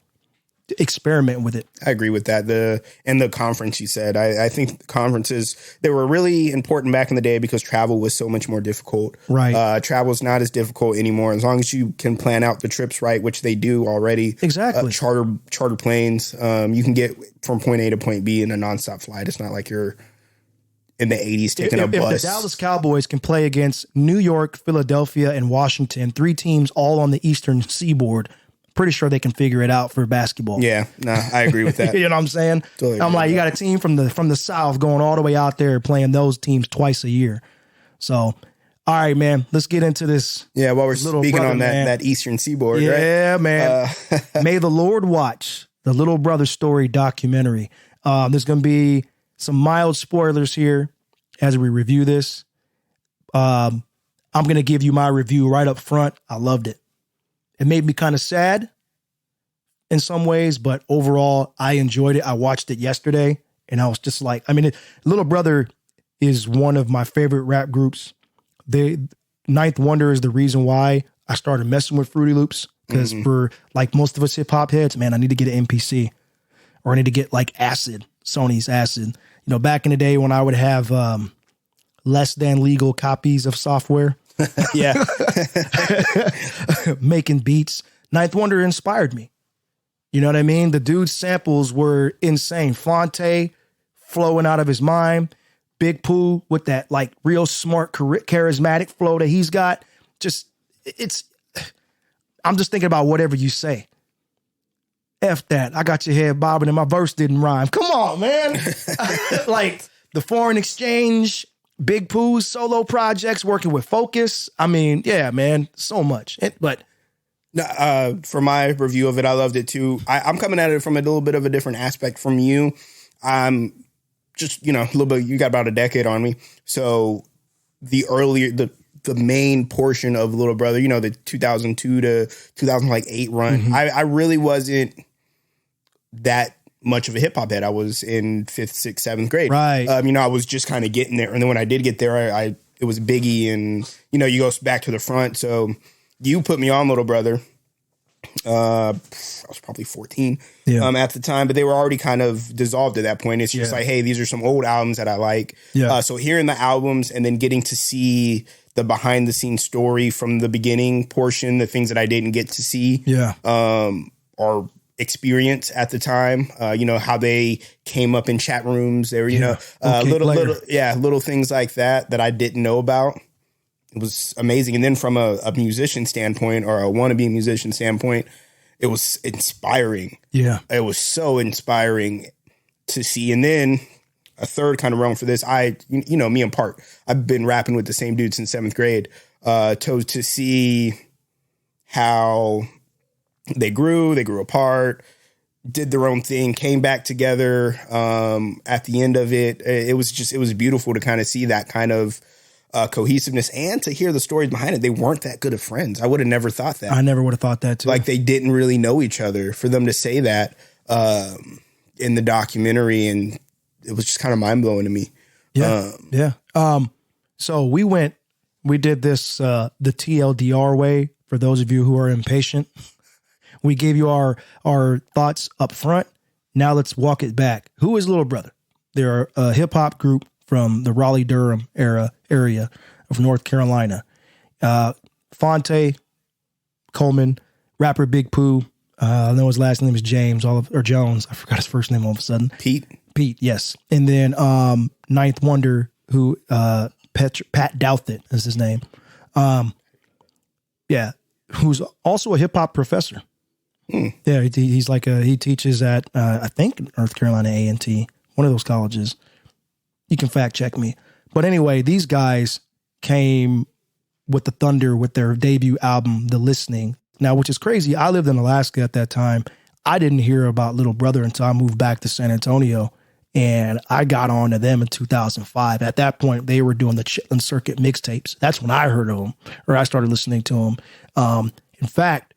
Experiment with it. I agree with that. The conference you said, I think conferences, they were really important back in the day because travel was so much more difficult. Right. Travel is not as difficult anymore as long as you can plan out the trips right, which they do already. Exactly. Charter planes. You can get from point A to point B in a nonstop flight. It's not like you're in the 80s taking a bus. If the Dallas Cowboys can play against New York, Philadelphia, and Washington, 3 teams all on the Eastern Seaboard, pretty sure they can figure it out for basketball. Yeah, no, I agree with that. You know what I'm saying? Totally I'm like, you got a team from the South going all the way out there playing those teams twice a year. So, all right, man, let's get into this. Yeah, while we're speaking on that Eastern Seaboard, right? Yeah, man. May the Lord watch the Little Brother Story documentary. There's going to be some mild spoilers here as we review this. I'm going to give you my review right up front. I loved it. It made me kind of sad in some ways, but overall, I enjoyed it. I watched it yesterday, and I was just like, Little Brother is one of my favorite rap groups. Ninth Wonder is the reason why I started messing with Fruity Loops, because for like most of us hip hop heads, man, I need to get an MPC, or I need to get like Acid, Sony's Acid. Back in the day when I would have less than legal copies of software. Yeah. Making beats. Ninth Wonder inspired me. You know what I mean? The dude's samples were insane. Fonte flowing out of his mind. Big Pooh with that like real smart, charismatic flow that he's got. I'm just thinking about whatever you say. F that. I got your head bobbing and my verse didn't rhyme. Come on, man. Like the foreign exchange, Big Pooh's solo projects, working with Focus. Yeah, man, so much. But for my review of it, I loved it too. I'm coming at it from a little bit of a different aspect from you. I'm just, a little bit, you got about a decade on me. So the main portion of Little Brother, the 2002 to 2008 run, I really wasn't that much of a hip hop head. I was in 5th, 6th, 7th grade. Right. I was just kind of getting there. And then when I did get there, it was Biggie and, you go back to the front. So you put me on Little Brother. I was probably 14 at the time, but they were already kind of dissolved at that point. It's just like, hey, these are some old albums that I like. Yeah. So hearing the albums and then getting to see the behind the scenes story from the beginning portion, the things that I didn't get to see. Yeah. Or experience at the time, how they came up in chat rooms. They were, little things like that I didn't know about. It was amazing. And then from a musician standpoint, or a wannabe musician standpoint, it was inspiring. Yeah. It was so inspiring to see. And then a third kind of realm for this, me and Park, I've been rapping with the same dude since 7th grade, to see how they grew apart, did their own thing, came back together at the end of it. It was beautiful to kind of see that kind of cohesiveness and to hear the stories behind it. They weren't that good of friends. I would have never thought that. I never would have thought that too. Like they didn't really know each other. For them to say that in the documentary, and it was just kind of mind blowing to me. Yeah. So we did this the TLDR way. For those of you who are impatient, we gave you our thoughts up front. Now let's walk it back. Who is Little Brother? They're a hip hop group from the Raleigh-Durham area of North Carolina. Fonte, Coleman, rapper Big Pooh. I know his last name is James or Jones. I forgot his first name all of a sudden. Pete, yes. And then Ninth Wonder, who Pat Douthit is his name. Who's also a hip hop professor. Yeah, he's like he teaches at I think North Carolina A&T, one of those colleges. You can fact check me. But anyway, these guys came with the thunder with their debut album, The Listening. Now, which is crazy. I lived in Alaska at that time. I didn't hear about Little Brother until I moved back to San Antonio, and I got on to them in 2005. At that point, they were doing the Chitlin Circuit mixtapes. That's when I heard of them, or I started listening to them. In fact,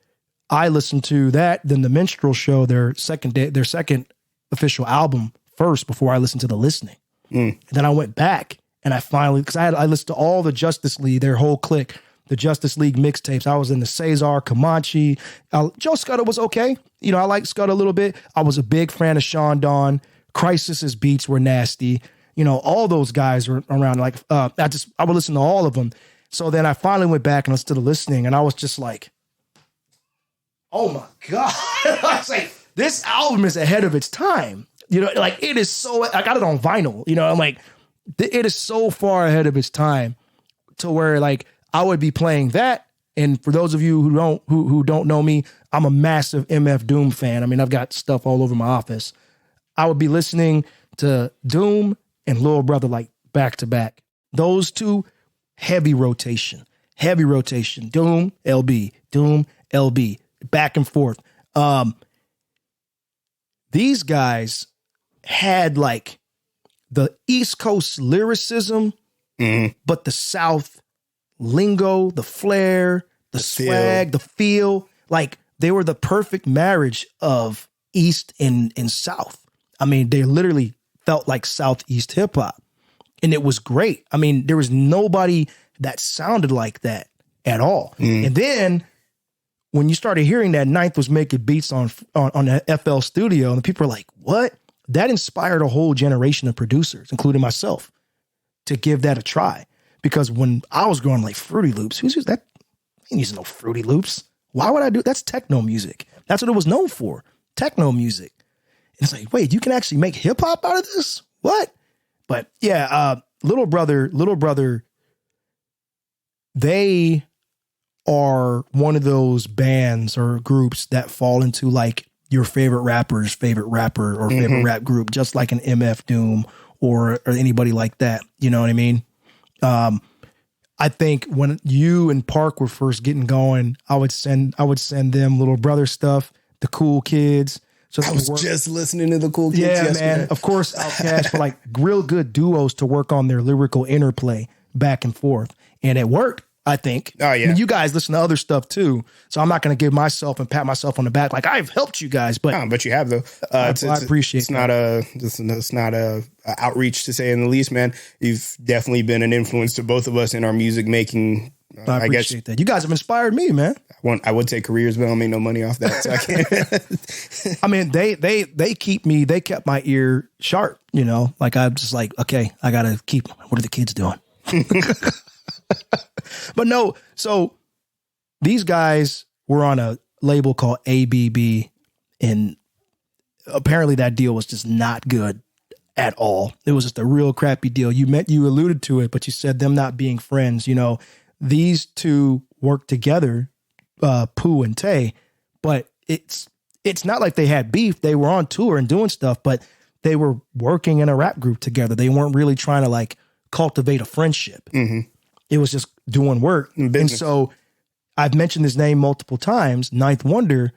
I listened to that, then the Minstrel Show, their second official album first before I listened to the Listening. And then I went back and I finally, because I listened to all the Justice League, their whole clique, the Justice League mixtapes. I was in the Cesar, Comanche. Joe Scudder was okay. You know, I like Scudder a little bit. I was a big fan of Sean Don. Crisis's beats were nasty. You know, all those guys were around. Like, I would listen to all of them. So then I finally went back and listened to the Listening, and I was just like, oh my God. I was like, this album is ahead of its time. You know, like it is so, I got it on vinyl, you know, I'm like, it is so far ahead of its time to where like I would be playing that. And for those of you who don't know me, I'm a massive MF Doom fan. I mean, I've got stuff all over my office. I would be listening to Doom and Lil Brother like back to back. Those two, heavy rotation. Doom, LB, back and forth. These guys had like the East Coast lyricism, but the South lingo, the flair, the swag, the feel. Like they were the perfect marriage of East and South. I mean, they literally felt like Southeast hip hop, and it was great. I mean, there was nobody that sounded like that at all. And then when you started hearing that Ninth was making beats on the FL Studio, and people were like, what? That inspired a whole generation of producers, including myself, to give that a try. Because when I was growing like Fruity Loops, who's that? I ain't using no Fruity Loops. Why would I do? That's techno music. That's what it was known for. Techno music. And it's like, wait, you can actually make hip hop out of this? What? But yeah, Little Brother, they are one of those bands or groups that fall into like your favorite rapper's favorite rapper or favorite rap group, just like an MF Doom or anybody like that. You know what I mean? I think when you and Park were first getting going, I would send them Little Brother stuff, the Cool Kids. So I was just listening to the Cool Kids. Yeah, man. Of course, Outkast for like real good duos to work on their lyrical interplay back and forth. And it worked, I think. Oh, yeah. I mean, you guys listen to other stuff too. So I'm not going to give myself and pat myself on the back like I've helped you guys. But but you have, though. I appreciate it. It's not a outreach, to say in the least, man. You've definitely been an influence to both of us in our music making. I appreciate that. You guys have inspired me, man. I would say careers, but I don't make no money off that. So I can't. I mean, they kept my ear sharp, you know, like I'm just like, okay, I got to keep, what are the kids doing? But no, so these guys were on a label called ABB, and apparently that deal was just not good at all. It was just a real crappy deal. You alluded to it, but you said them not being friends. You know, these two worked together, Pooh and Tay, but it's not like they had beef. They were on tour and doing stuff, but they were working in a rap group together. They weren't really trying to like cultivate a friendship. It was just doing work. And so I've mentioned his name multiple times. Ninth Wonder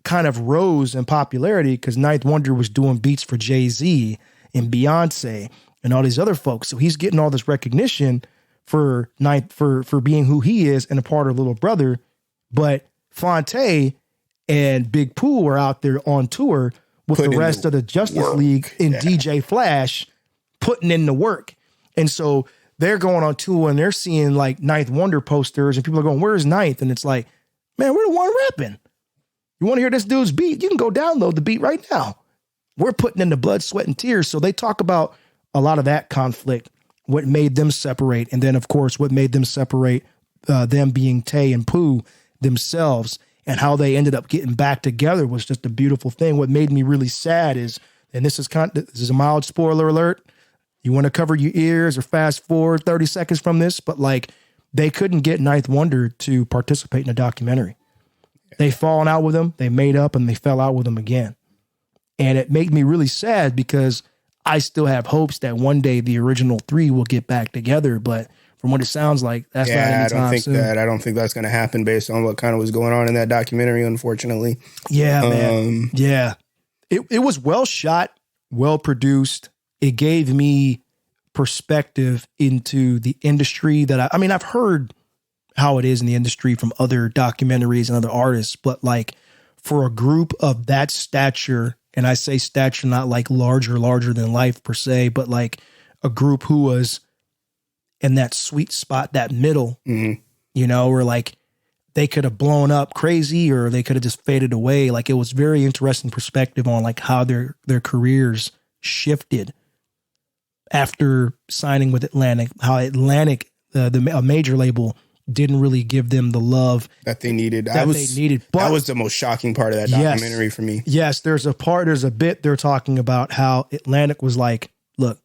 kind of rose in popularity because Ninth Wonder was doing beats for Jay-Z and Beyonce and all these other folks. So he's getting all this recognition for being who he is and a part of Little Brother. But Fonte and Big Pooh are out there on tour with the rest of the Justice League and DJ Flash putting in the work. And so they're going on tour and they're seeing like Ninth Wonder posters and people are going, where's Ninth? And it's like, man, we're the one rapping. You want to hear this dude's beat? You can go download the beat right now. We're putting in the blood, sweat, and tears. So they talk about a lot of that conflict, what made them separate. And then, of course, what made them separate, them being Tay and Pooh themselves, and how they ended up getting back together was just a beautiful thing. What made me really sad is, and this is a mild spoiler alert, you want to cover your ears or fast forward 30 seconds from this, but like they couldn't get Ninth Wonder to participate in a documentary. They fallen out with him, they made up, and they fell out with him again. And it made me really sad because I still have hopes that one day the original three will get back together. But from what it sounds like, that's not anytime soon. I don't think that's going to happen based on what kind of was going on in that documentary, unfortunately. Yeah, man. Yeah. It was well shot, well produced. It gave me perspective into the industry that I've heard how it is in the industry from other documentaries and other artists, but like for a group of that stature, and I say stature not like larger than life per se, but like a group who was in that sweet spot, that middle, you know, where like they could have blown up crazy or they could have just faded away. Like it was very interesting perspective on like how their careers shifted after signing with Atlantic, how Atlantic, a major label, didn't really give them the love that they needed. But that was the most shocking part of that documentary for me. Yes, there's a bit they're talking about how Atlantic was like, look,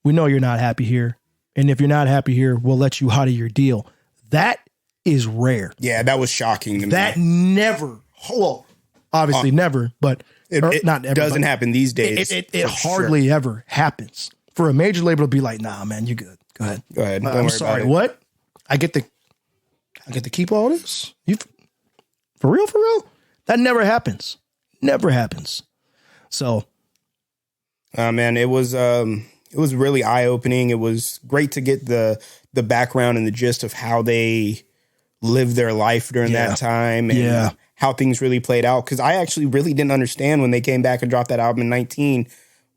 we know you're not happy here. And if you're not happy here, we'll let you out of your deal. That is rare. Yeah, that was shocking to me. That never, well, obviously never, but it not ever. Doesn't happen these days. It hardly ever happens. For a major label to be like, nah, man, you good. Go ahead. Don't I'm worry sorry. about it. What? I get to keep all this? You for real? That never happens. Never happens. So, man, it was really eye-opening. It was great to get the background and the gist of how they lived their life during that time and how things really played out. Because I actually really didn't understand when they came back and dropped that album in 19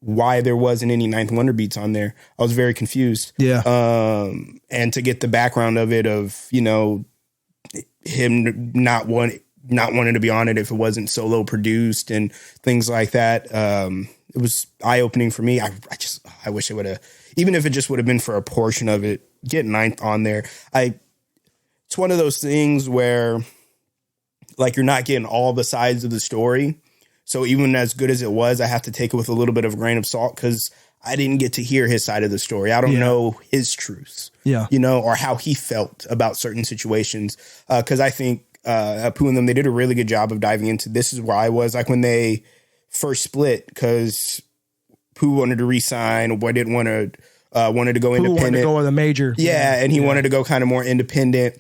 why there wasn't any Ninth Wonder beats on there. I was very confused. Yeah. And to get the background of it, of, you know, him not wanting to be on it if it wasn't solo produced and things like that. It was eye-opening for me. I wish it would have, even if it just would have been for a portion of it, get Ninth on there. It's one of those things where like you're not getting all the sides of the story. So even as good as it was, I have to take it with a little bit of a grain of salt because I didn't get to hear his side of the story. I don't know his truths, you know, or how he felt about certain situations. Because I think Pooh and them, they did a really good job of diving into this is where I was like when they first split because Pooh wanted to re-sign or didn't want to wanted to go Pooh independent. Wanted to go with a major. Yeah, and he wanted to go kind of more independent.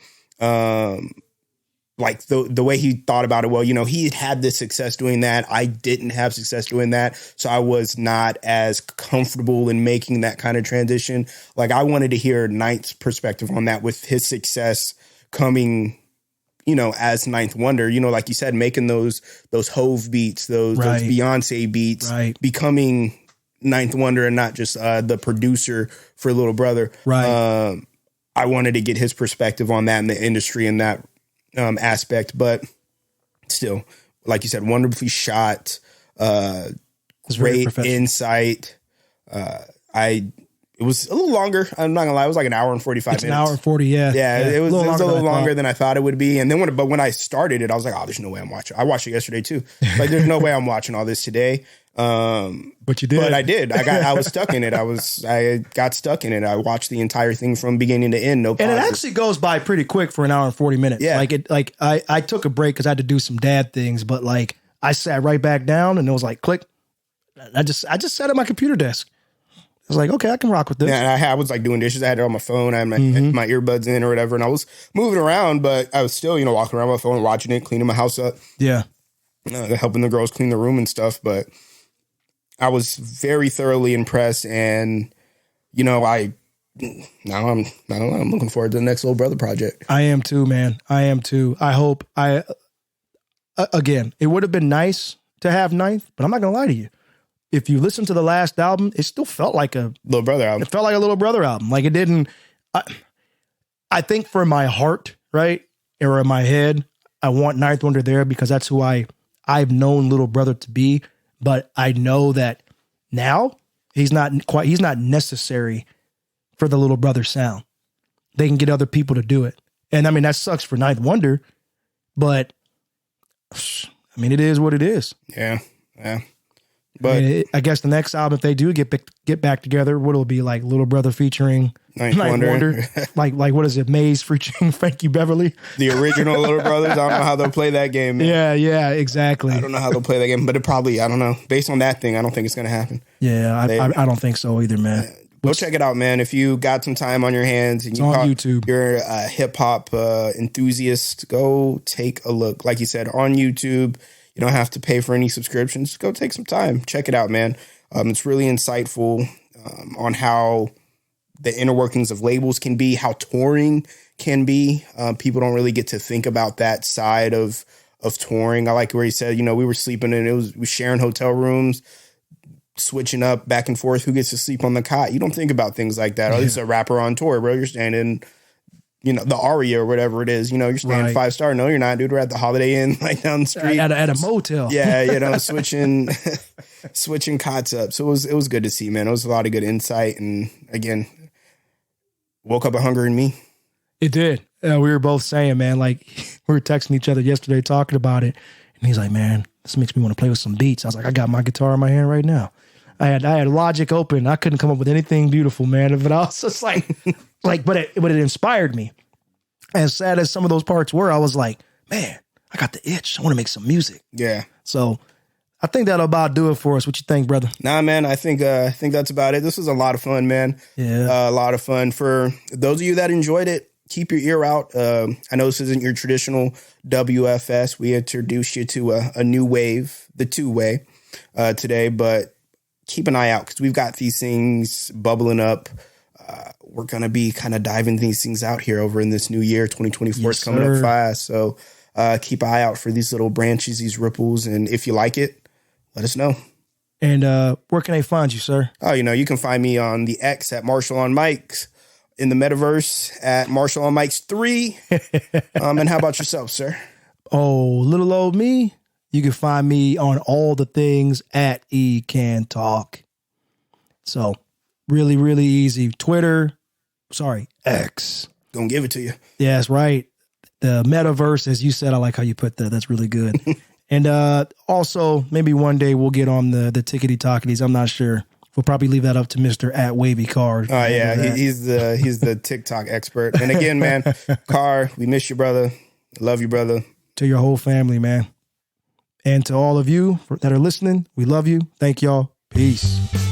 Like the way he thought about it, well, you know, he had this success doing that. I didn't have success doing that. So I was not as comfortable in making that kind of transition. Like I wanted to hear Ninth's perspective on that with his success coming, you know, as Ninth Wonder, you know, like you said, making those Hove beats, those Beyonce beats, becoming Ninth Wonder and not just the producer for Little Brother. Right. I wanted to get his perspective on that in the industry and that aspect, but still, like you said, wonderfully shot, great insight. It was a little longer. I'm not gonna lie, it was like an hour and 45 minutes. An hour and 40, yeah. It was a little longer than I thought it would be. And then when I started it, I was like, oh, there's no way I'm watching. I watched it yesterday too. Like, there's no way I'm watching all this today. But you did. But I did. I was stuck in it. I got stuck in it. I watched the entire thing from beginning to end. No pauses. And it actually goes by pretty quick for an hour and 40 minutes. Yeah. I took a break because I had to do some dad things, but like I sat right back down and it was like click. I just sat at my computer desk. I was like, okay, I can rock with this. Yeah, and I was like doing dishes. I had it on my phone. I had my earbuds in or whatever, and I was moving around, but I was still, you know, walking around my phone, watching it, cleaning my house up. Yeah, helping the girls clean the room and stuff. But I was very thoroughly impressed, and you know, I'm looking forward to the next Little Brother project. I am too, man. I am too. I hope again, it would have been nice to have Ninth, but I'm not gonna lie to you. If you listen to the last album, it still felt like a Little Brother album. It felt like a Little Brother album. Like it didn't. I think for my heart, right, or in my head, I want Ninth Wonder there because that's who I've known Little Brother to be. But I know that now he's not necessary for the Little Brother sound. They can get other people to do it, and I mean that sucks for Ninth Wonder, but I mean it is what it is. Yeah. But I guess the next album, if they do get back together, what will it be like? Little Brother featuring Ninth Wonder. like what is it? Maze featuring Frankie Beverly, the original Little Brothers. I don't know how they'll play that game, man. Yeah, exactly. I don't know how they'll play that game, but it probably, I don't know. Based on that thing, I don't think it's going to happen. Yeah, I don't think so either, man. Go check it out, man. If you got some time on your hands and on YouTube, you're a hip hop enthusiast, go take a look. Like you said, on YouTube. You don't have to pay for any subscriptions. Just go take some time. Check it out, man. It's really insightful on how the inner workings of labels can be, how touring can be. People don't really get to think about that side of touring. I like where he said, we were sleeping and we were sharing hotel rooms, switching up back and forth. Who gets to sleep on the cot? You don't think about things like that. Oh, this is a rapper on tour, bro. You're staying in, the Aria or whatever it is. You're staying 5-star. No, you're not, dude. We're at the Holiday Inn, like down the street at a motel. Yeah, switching cots up. So it was good to see, man. It was a lot of good insight, and again, woke up a hunger in me. It did. We were both saying, man, like we were texting each other yesterday talking about it, and he's like, man, this makes me want to play with some beats. I was like, I got my guitar in my hand right now. I had Logic open. I couldn't come up with anything beautiful, man. But I was just like, but it inspired me. As sad as some of those parts were, I was like, man, I got the itch. I want to make some music. Yeah. So I think that'll about do it for us. What you think, brother? Nah, man, I think that's about it. This was a lot of fun, man. Yeah. A lot of fun. For those of you that enjoyed it, keep your ear out. I know this isn't your traditional WFS. We introduced you to a new wave, the two-way today, but keep an eye out because we've got these things bubbling up. We're going to be kind of diving these things out here over in this new year. 2024 is coming up fast. So keep an eye out for these little branches, these ripples. And if you like it, let us know. And where can they find you, sir? Oh, you can find me on the X at Marshall on Mics, in the metaverse at Marshall on Mics 3. And how about yourself, sir? Oh, little old me. You can find me on all the things at E Can Talk. So really, really easy. X. Gonna give it to you. Yeah, that's right. The metaverse, as you said, I like how you put that. That's really good. And also, maybe one day we'll get on the tickety-tocketies. I'm not sure. We'll probably leave that up to Mr. at Wavy Car. Oh, yeah. He's the TikTok expert. And again, man, Car, we miss you, brother. Love you, brother. To your whole family, man. And to all of you that are listening, we love you. Thank y'all. Peace.